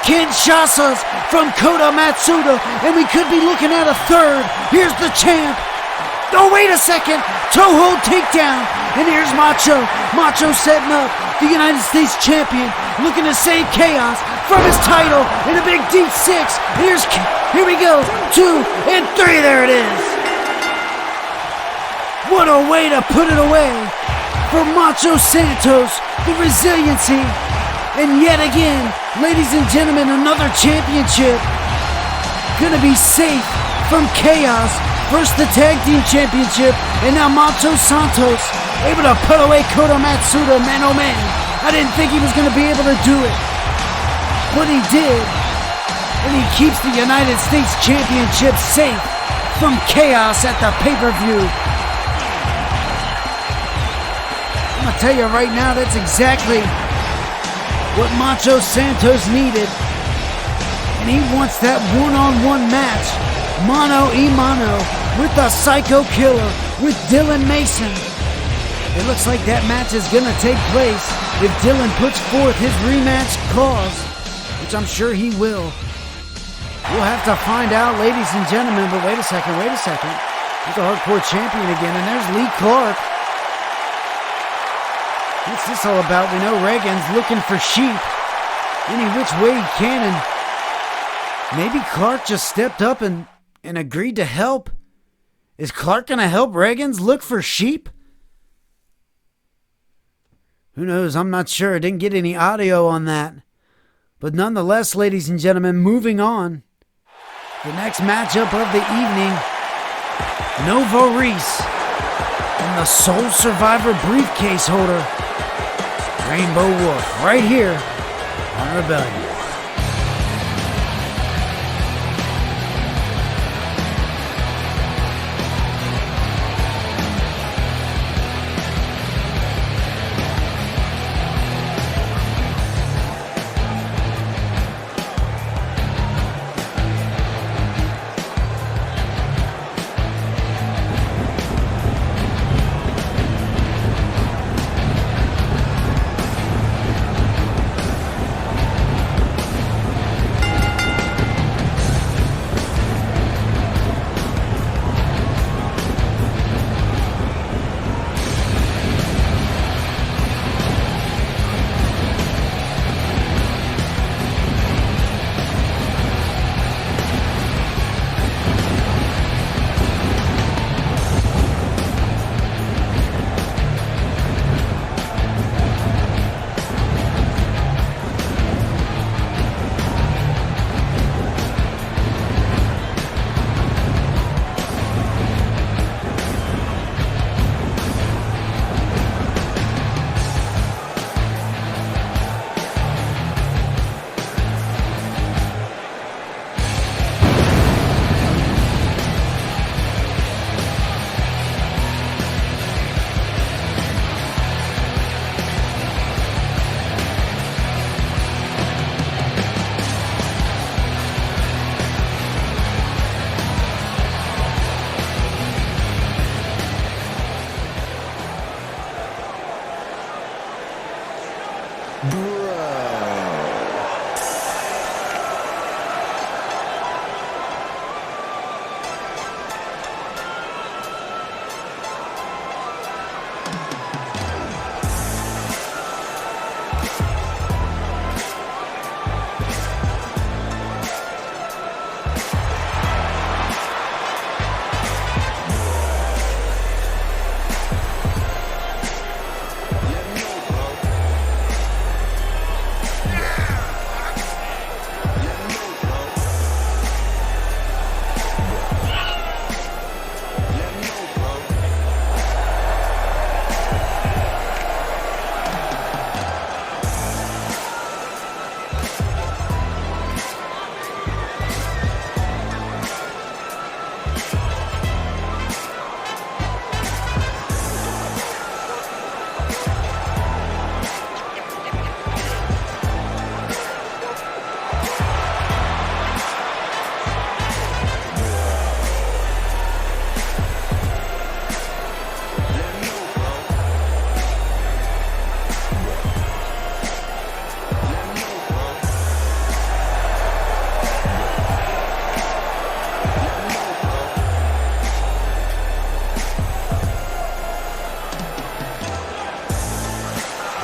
Kinshasas from Kota Matsuda, and we could be looking at a third. Here's the champ. Oh, wait a second. Toe hold takedown. And here's Macho. Macho setting up the United States champion, looking to save chaos from his title in a big deep six. Here we go. 2 and 3. There it is. What a way to put it away for Macho Santos. The resiliency. And yet again, ladies and gentlemen, another championship gonna be safe from chaos. First the tag team championship, and now Macho Santos able to put away Kota Matsuda. Man, oh man, I didn't think he was gonna be able to do it, but he did. And he keeps the United States Championship safe from chaos at the pay-per-view. I'm gonna tell you right now, that's exactly what Macho Santos needed. And he wants that one-on-one match, mano a mano, with the Psycho Killer, with Dylan Mason. It looks like that match is gonna take place if Dylan puts forth his rematch clause, which I'm sure he will. We'll have to find out, ladies and gentlemen. But wait a second. There's a hardcore champion again, and there's Lee Clark. What's this all about? We know Reggins looking for sheep any which way he can, and maybe Clark just stepped up and agreed to help. Is Clark going to help Reggins look for sheep? Who knows? I'm not sure. I didn't get any audio on that. But nonetheless, ladies and gentlemen, moving on. The next matchup of the evening, Reese and the Soul Survivor briefcase holder, Rainbow Wolf, right here on Rebellion.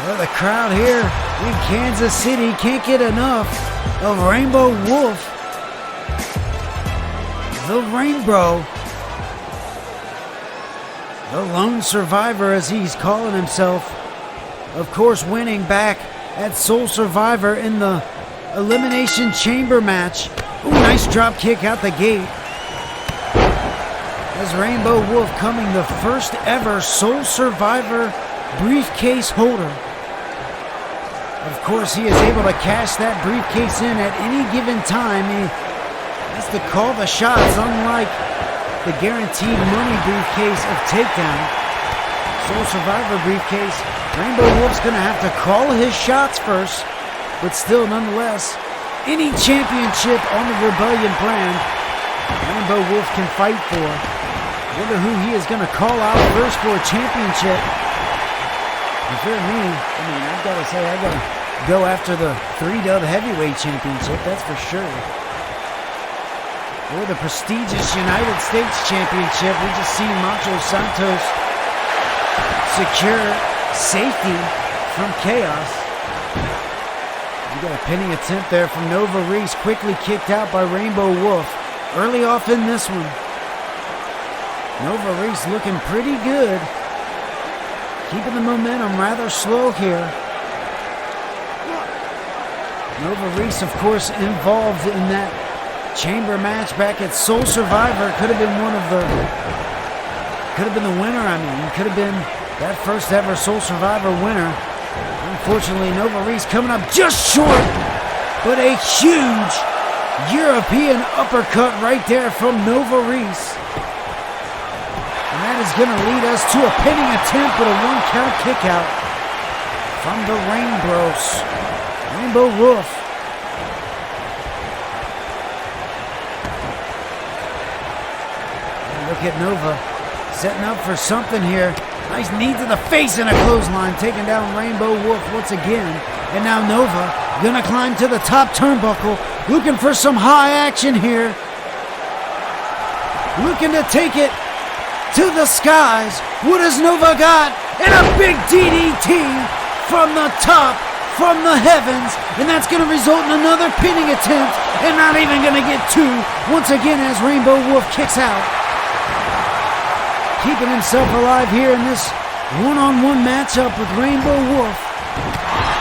Well, the crowd here in Kansas City can't get enough of Rainbow Wolf. The Rainbow. The lone survivor, as he's calling himself. Of course, winning back at Soul Survivor in the Elimination Chamber match. Ooh, nice drop kick out the gate. As Rainbow Wolf coming the first ever Soul Survivor briefcase holder. Of course, he is able to cash that briefcase in at any given time. He has to call the shots, unlike the guaranteed money briefcase of Takedown. Soul Survivor briefcase, Rainbow Wolf's going to have to call his shots first, but still, nonetheless, any championship on the Rebellion brand, Rainbow Wolf can fight for. Wonder who he is going to call out first for a championship. If you're me, I've got to say, I got to go after the 3-dub heavyweight championship, that's for sure. Or the prestigious United States championship. We just seen Macho Santos secure safety from Chaos. We got a pinning attempt there from Nova Reese, quickly kicked out by Rainbow Wolf. Early off in this one. Nova Reese looking pretty good. Keeping the momentum rather slow here. Nova Reese, of course, involved in that chamber match back at Soul Survivor. Could have been the winner, Could have been that first ever Soul Survivor winner. Unfortunately, Nova Reese coming up just short, but a huge European uppercut right there from Nova Reese. And that is going to lead us to a pinning attempt with a 1-count kick out from the Rainbow Wolf. And look at Nova setting up for something here. Nice knee to the face and a clothesline, taking down Rainbow Wolf once again. And now Nova gonna climb to the top turnbuckle, looking for some high action here. Looking to take it to the skies. What has Nova got? And a big DDT from the top, from the heavens. And that's going to result in another pinning attempt. And not even going to get two. Once again, as Rainbow Wolf kicks out. Keeping himself alive here in this one-on-one matchup with Rainbow Wolf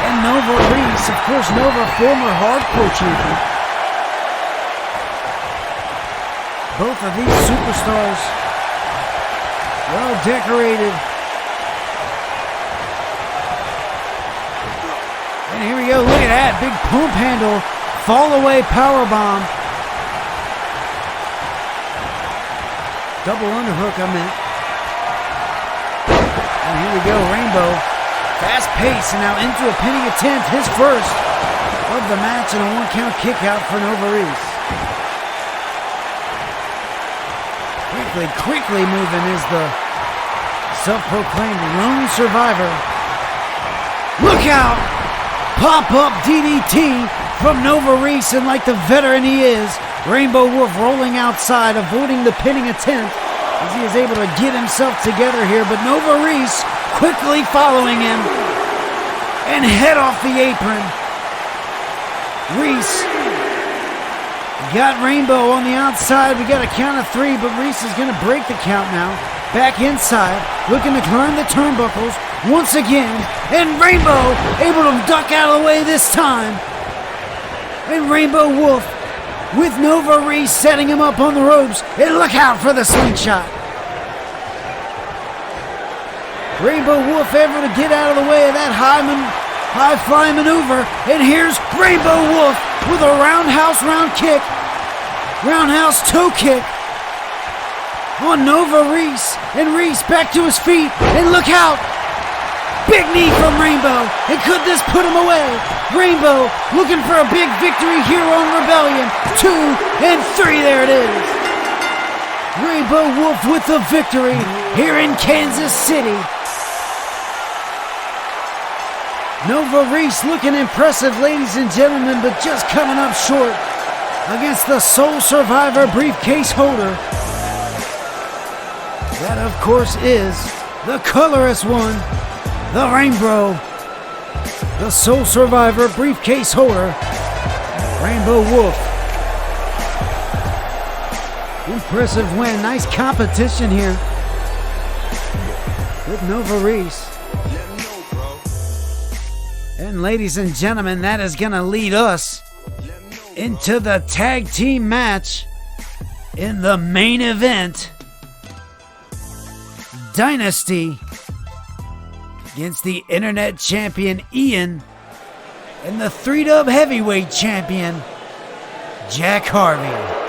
and Nova Reese. Of course, Nova, former hardcore champion. Both of these superstars well decorated. And here we go. Look at that. Big pump handle. Fall away powerbomb. Double underhook, I meant. And here we go. Rainbow. Fast pace. And now into a pinning attempt. His first of the match. And a 1-count kick out for Nova Reese. Quickly moving is the self-proclaimed lone survivor. Look out! Pop-up DDT from Nova Reese, and like the veteran he is, Rainbow Wolf rolling outside, avoiding the pinning attempt as he is able to get himself together here, but Nova Reese quickly following him and head off the apron. Reese got Rainbow on the outside. We got a count of 3, but Reese is going to break the count now. Back inside, looking to climb the turnbuckles once again. And Rainbow able to duck out of the way this time. And Rainbow Wolf with Nova Reese setting him up on the ropes. And look out for the slingshot. Rainbow Wolf able to get out of the way of that high fly maneuver. And here's Rainbow Wolf with a roundhouse toe kick on Nova Reese. And Reese back to his feet. And look out. Big knee from Rainbow. And could this put him away? Rainbow looking for a big victory here on Rebellion. 2 and 3. There it is. Rainbow Wolf with the victory here in Kansas City. Nova Reese looking impressive, ladies and gentlemen, but just coming up short against the Soul Survivor briefcase holder. That, of course, is the colorless one, the Rainbow the sole survivor, briefcase holder, Rainbow Wolf. Impressive win. Nice competition here with Nova Reese. And ladies and gentlemen, that is going to lead us into the tag team match in the main event. Dynasty against the internet champion Ian and the 3-dub heavyweight champion Jack Harvey.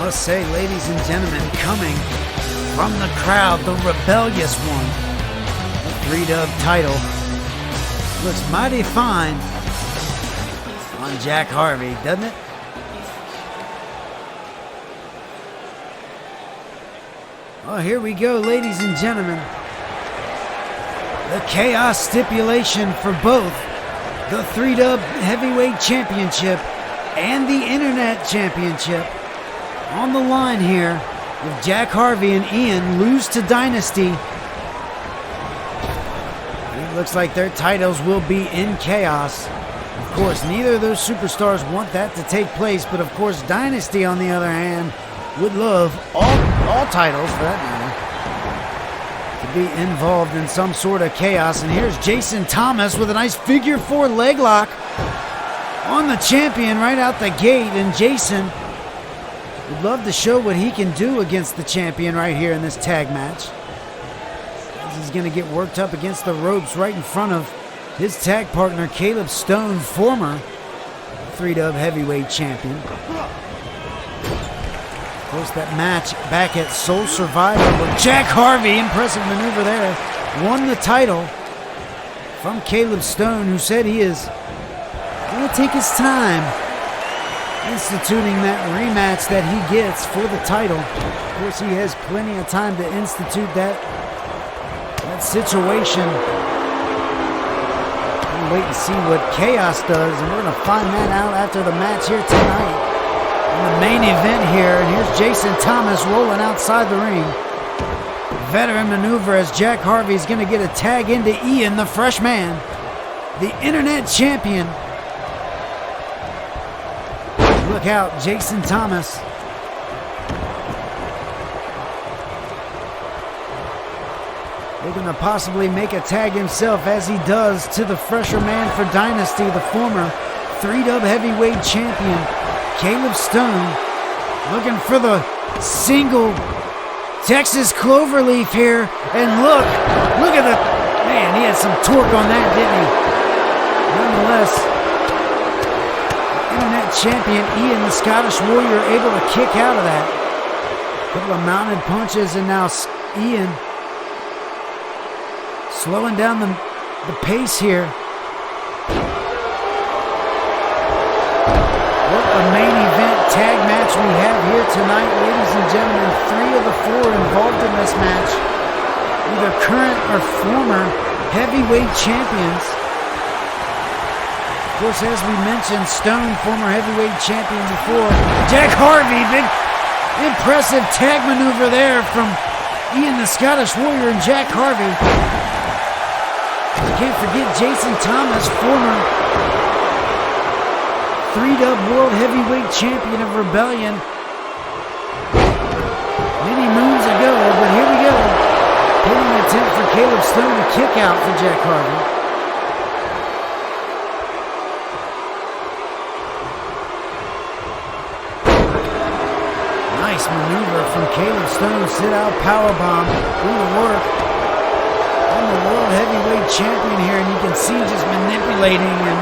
must say, ladies and gentlemen, coming from the crowd, the rebellious one, the 3-dub title, looks mighty fine on Jack Harvey, doesn't it? Well, here we go, ladies and gentlemen. The Chaos stipulation for both the 3-Dub Heavyweight Championship and the Internet Championship on the line here. If Jack Harvey and Ian lose to Dynasty, it looks like their titles will be in Chaos. Of course, neither of those superstars want that to take place, but of course, Dynasty, on the other hand, would love all titles, for that matter, to be involved in some sort of chaos. And here's Jason Thomas with a nice figure 4 leg lock on the champion right out the gate. And Jason would love to show what he can do against the champion right here in this tag match. He's going to get worked up against the ropes right in front of his tag partner, Caleb Stone, former 3-Dub Heavyweight Champion. Of course, that match back at Soul Survivor where Jack Harvey, impressive maneuver there, won the title from Caleb Stone, who said he is going to take his time instituting that rematch that he gets for the title. Of course, he has plenty of time to institute that situation. We'll wait and see what Chaos does, and we're going to find that out after the match here tonight. In the main event here, and here's Jason Thomas rolling outside the ring. Veteran maneuver as Jack Harvey's going to get a tag into Ian, the fresh man, the Internet Champion. Look out, Jason Thomas. Looking to possibly make a tag himself, as he does to the fresher man for Dynasty, the former 3-Dub Heavyweight Champion, Caleb Stone. Looking for the single Texas Cloverleaf here. And look at the, man, he had some torque on that, didn't he? Nonetheless, Internet Champion Ian, the Scottish Warrior, able to kick out of that. A couple of mounted punches, and now Ian slowing down the pace here. What a main event tag match we have here tonight, ladies and gentlemen. 3 of the 4 involved in this match, either current or former heavyweight champions. Of course, as we mentioned, Stone, former heavyweight champion before. Jack Harvey, big impressive tag maneuver there from Ian, the Scottish Warrior, and Jack Harvey. Can't forget Jason Thomas, former 3-Dub World Heavyweight Champion of Rebellion many moons ago, but here we go. Hitting an attempt for Caleb Stone to kick out for Jack Harvey. Nice maneuver from Caleb Stone. Sit out powerbomb. Do the work. The World Heavyweight Champion here, and you can see just manipulating him,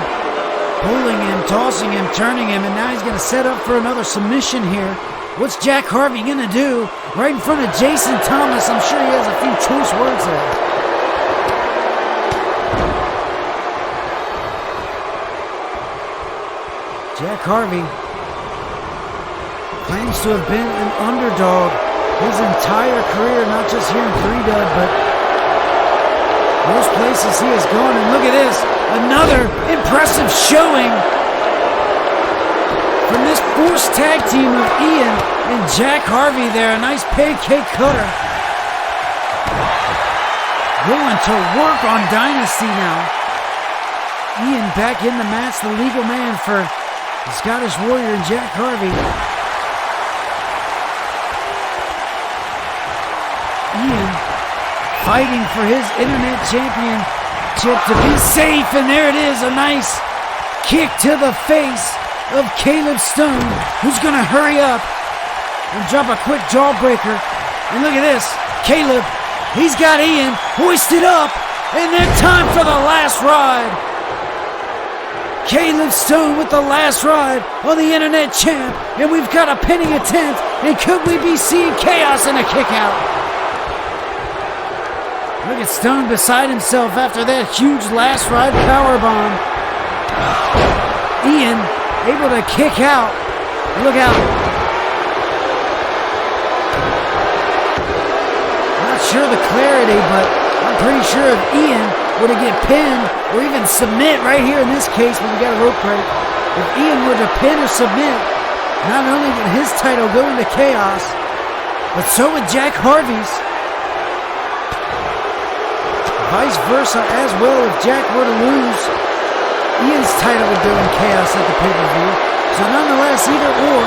pulling him, tossing him, turning him, and now he's going to set up for another submission here. What's Jack Harvey going to do right in front of Jason Thomas? I'm sure he has a few choice words there. Jack Harvey claims to have been an underdog his entire career, not just here in 3-Dub, but most places he has gone. And look at this, another impressive showing from this forced tag team of Ian and Jack Harvey there. A nice pancake cutter. Going to work on Dynasty now. Ian back in the match, the legal man for the Scottish Warrior and Jack Harvey. Ian fighting for his Internet Championship to be safe, and there it is, a nice kick to the face of Caleb Stone, who's going to hurry up and drop a quick jawbreaker. And look at this, Caleb, he's got Ian hoisted up, and then time for the last ride. Caleb Stone with the last ride on the Internet Champ, and we've got a pinning attempt, and could we be seeing Chaos in a kick out? Look at Stone beside himself after that huge last ride powerbomb. Ian able to kick out. Look out. Not sure the clarity, but I'm pretty sure if Ian were to get pinned or even submit right here in this case when we got a rope break, if Ian were to pin or submit, not only would his title go into chaos, but so would Jack Harvey's. Vice versa as well, if Jack were to lose, Ian's title would go in chaos at the pay-per-view. So nonetheless, either or,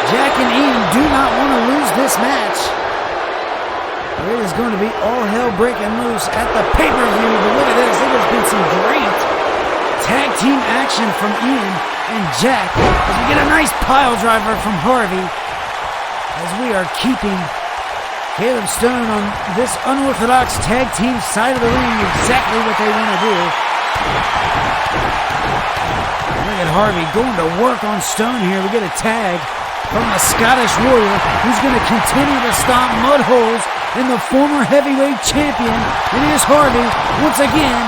Jack and Ian do not want to lose this match. It is going to be all hell breaking loose at the pay-per-view, but look at this, it has been some great tag team action from Ian and Jack as we get a nice pile driver from Harvey as we are keeping Caleb Stone on this unorthodox tag team side of the ring, exactly what they want to do. Look at Harvey going to work on Stone here. We get a tag from the Scottish Warrior, who's going to continue to stomp mud holes in the former heavyweight champion. And here's Harvey once again.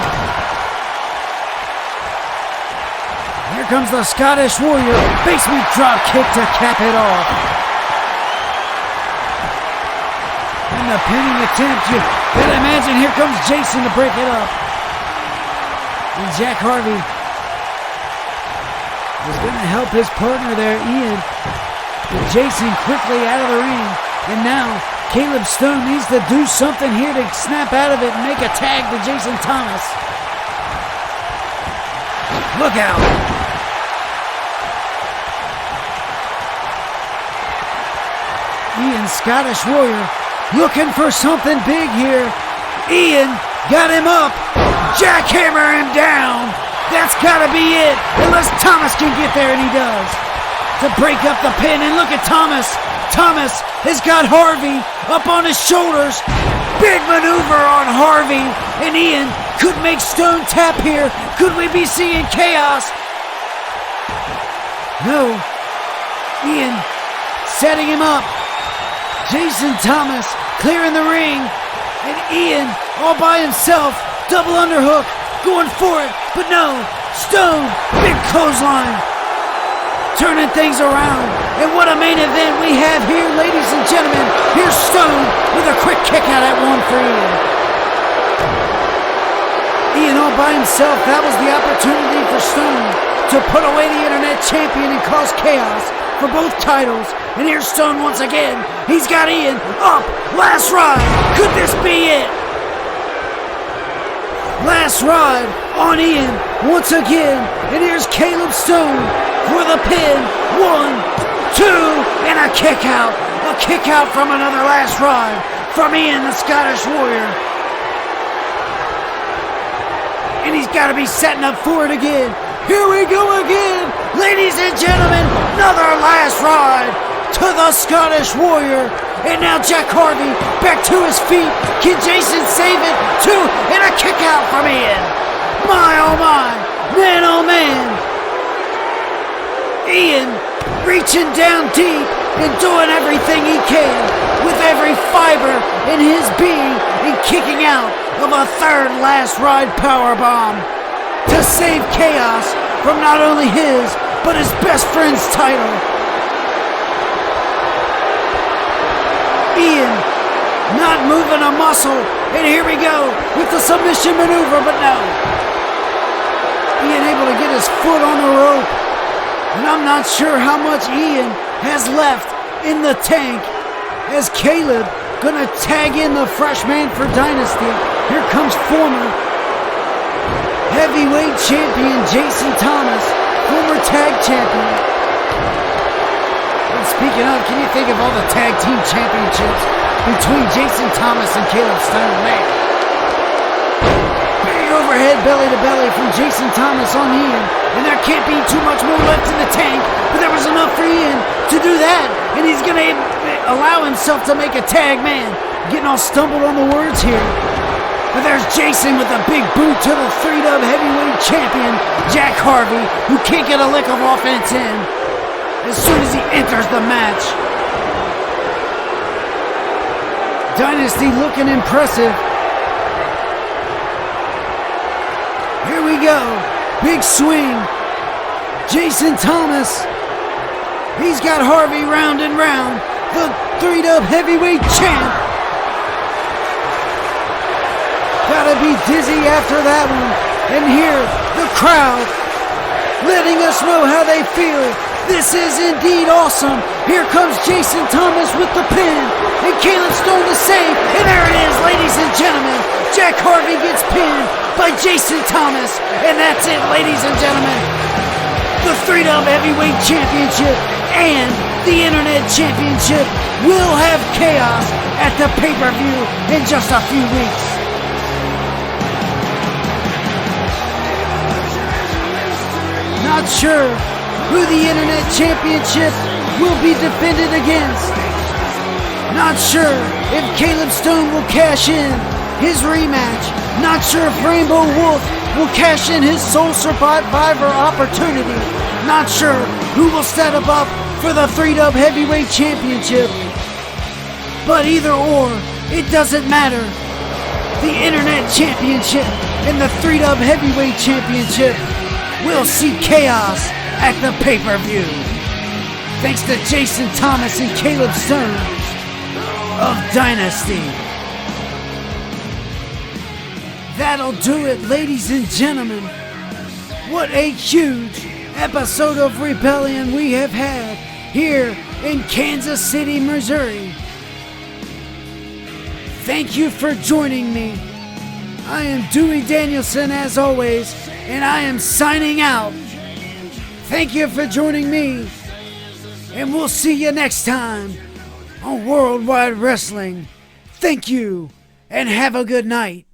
Here comes the Scottish Warrior. Basement drop kick to cap it off. And the pinning attempt. You gotta imagine here comes Jason to break it up. And Jack Harvey is going to help his partner there, Ian. But Jason quickly out of the ring. And now Caleb Stone needs to do something here to snap out of it and make a tag to Jason Thomas. Look out. Ian, Scottish Warrior, looking for something big here. Ian got him up. Jackhammer him down. That's got to be it. Unless Thomas can get there, and he does. To break up the pin, and look at Thomas. Thomas has got Harvey up on his shoulders. Big maneuver on Harvey. And Ian could make Stone tap here. Could we be seeing chaos? No. Ian setting him up. Jason Thomas clearing the ring. And Ian all by himself. Double underhook. Going for it. But no. Stone. Big clothesline. Turning things around. And what a main event we have here, ladies and gentlemen. Here's Stone with a quick kick out at one for Ian. Ian all by himself. That was the opportunity for Stone to put away the internet champion and cause chaos for both titles. And here's Stone once again. He's got Ian up. Last ride. Could this be it? Last ride on Ian once again. And here's Caleb Stone for the pin. 1, 2, and a kick out. A kick out from another last ride from Ian, the Scottish Warrior. And he's got to be setting up for it again. Here we go again. Ladies and gentlemen, another last ride to the Scottish Warrior. And now Jack Harvey back to his feet. Can Jason save it? 2, and a kick out from Ian. My oh my, man oh man. Ian reaching down deep and doing everything he can with every fiber in his being and kicking out of a third last ride powerbomb to save chaos from not only his but his best friend's title. Ian not moving a muscle, and here we go with the submission maneuver, but no. Ian able to get his foot on the rope. And I'm not sure how much Ian has left in the tank as Caleb gonna tag in the fresh man for Dynasty. Here comes former heavyweight champion Jason Thomas, former tag champion. And speaking of, can you think of all the tag team championships between Jason Thomas and Caleb Stone? Man. Big overhead belly to belly from Jason Thomas on Ian. And there can't be too much more left in the tank, but there was enough for Ian to do that. And he's going to allow himself to make a tag, man. Getting all stumbled on the words here. But there's Jason with a big boot to the 3-dub heavyweight champion, Jack Harvey, who can't get a lick of offense in as soon as he enters the match. Dynasty looking impressive. Here we go. Big swing. Jason Thomas. He's got Harvey round and round. The 3-dub heavyweight champ. Gotta be dizzy after that one. And here, the crowd letting us know how they feel. This is indeed awesome. Here comes Jason Thomas with the pin. And Caleb Stone to save. And there it is, ladies and gentlemen. Jack Harvey gets pinned by Jason Thomas. And that's it, ladies and gentlemen. The 3W Heavyweight Championship and the Internet Championship will have chaos at the pay-per-view in just a few weeks. Not sure who the Internet Championship will be defended against. Not sure if Caleb Stone will cash in his rematch. Not sure if Rainbow Wolf will cash in his Soul Survivor opportunity. Not sure who will set him up for the 3W Heavyweight Championship. But either or, it doesn't matter. The Internet Championship and the 3W Heavyweight Championship will see chaos at the pay-per-view. Thanks to Jason Thomas and Caleb Stone of Dynasty. That'll do it, ladies and gentlemen. What a huge episode of Rebellion we have had here in Kansas City, Missouri. Thank you for joining me. I am Dewey Danielson as always, and I am signing out. Thank you for joining me, and we'll see you next time on Worldwide Wrestling. Thank you, and have a good night.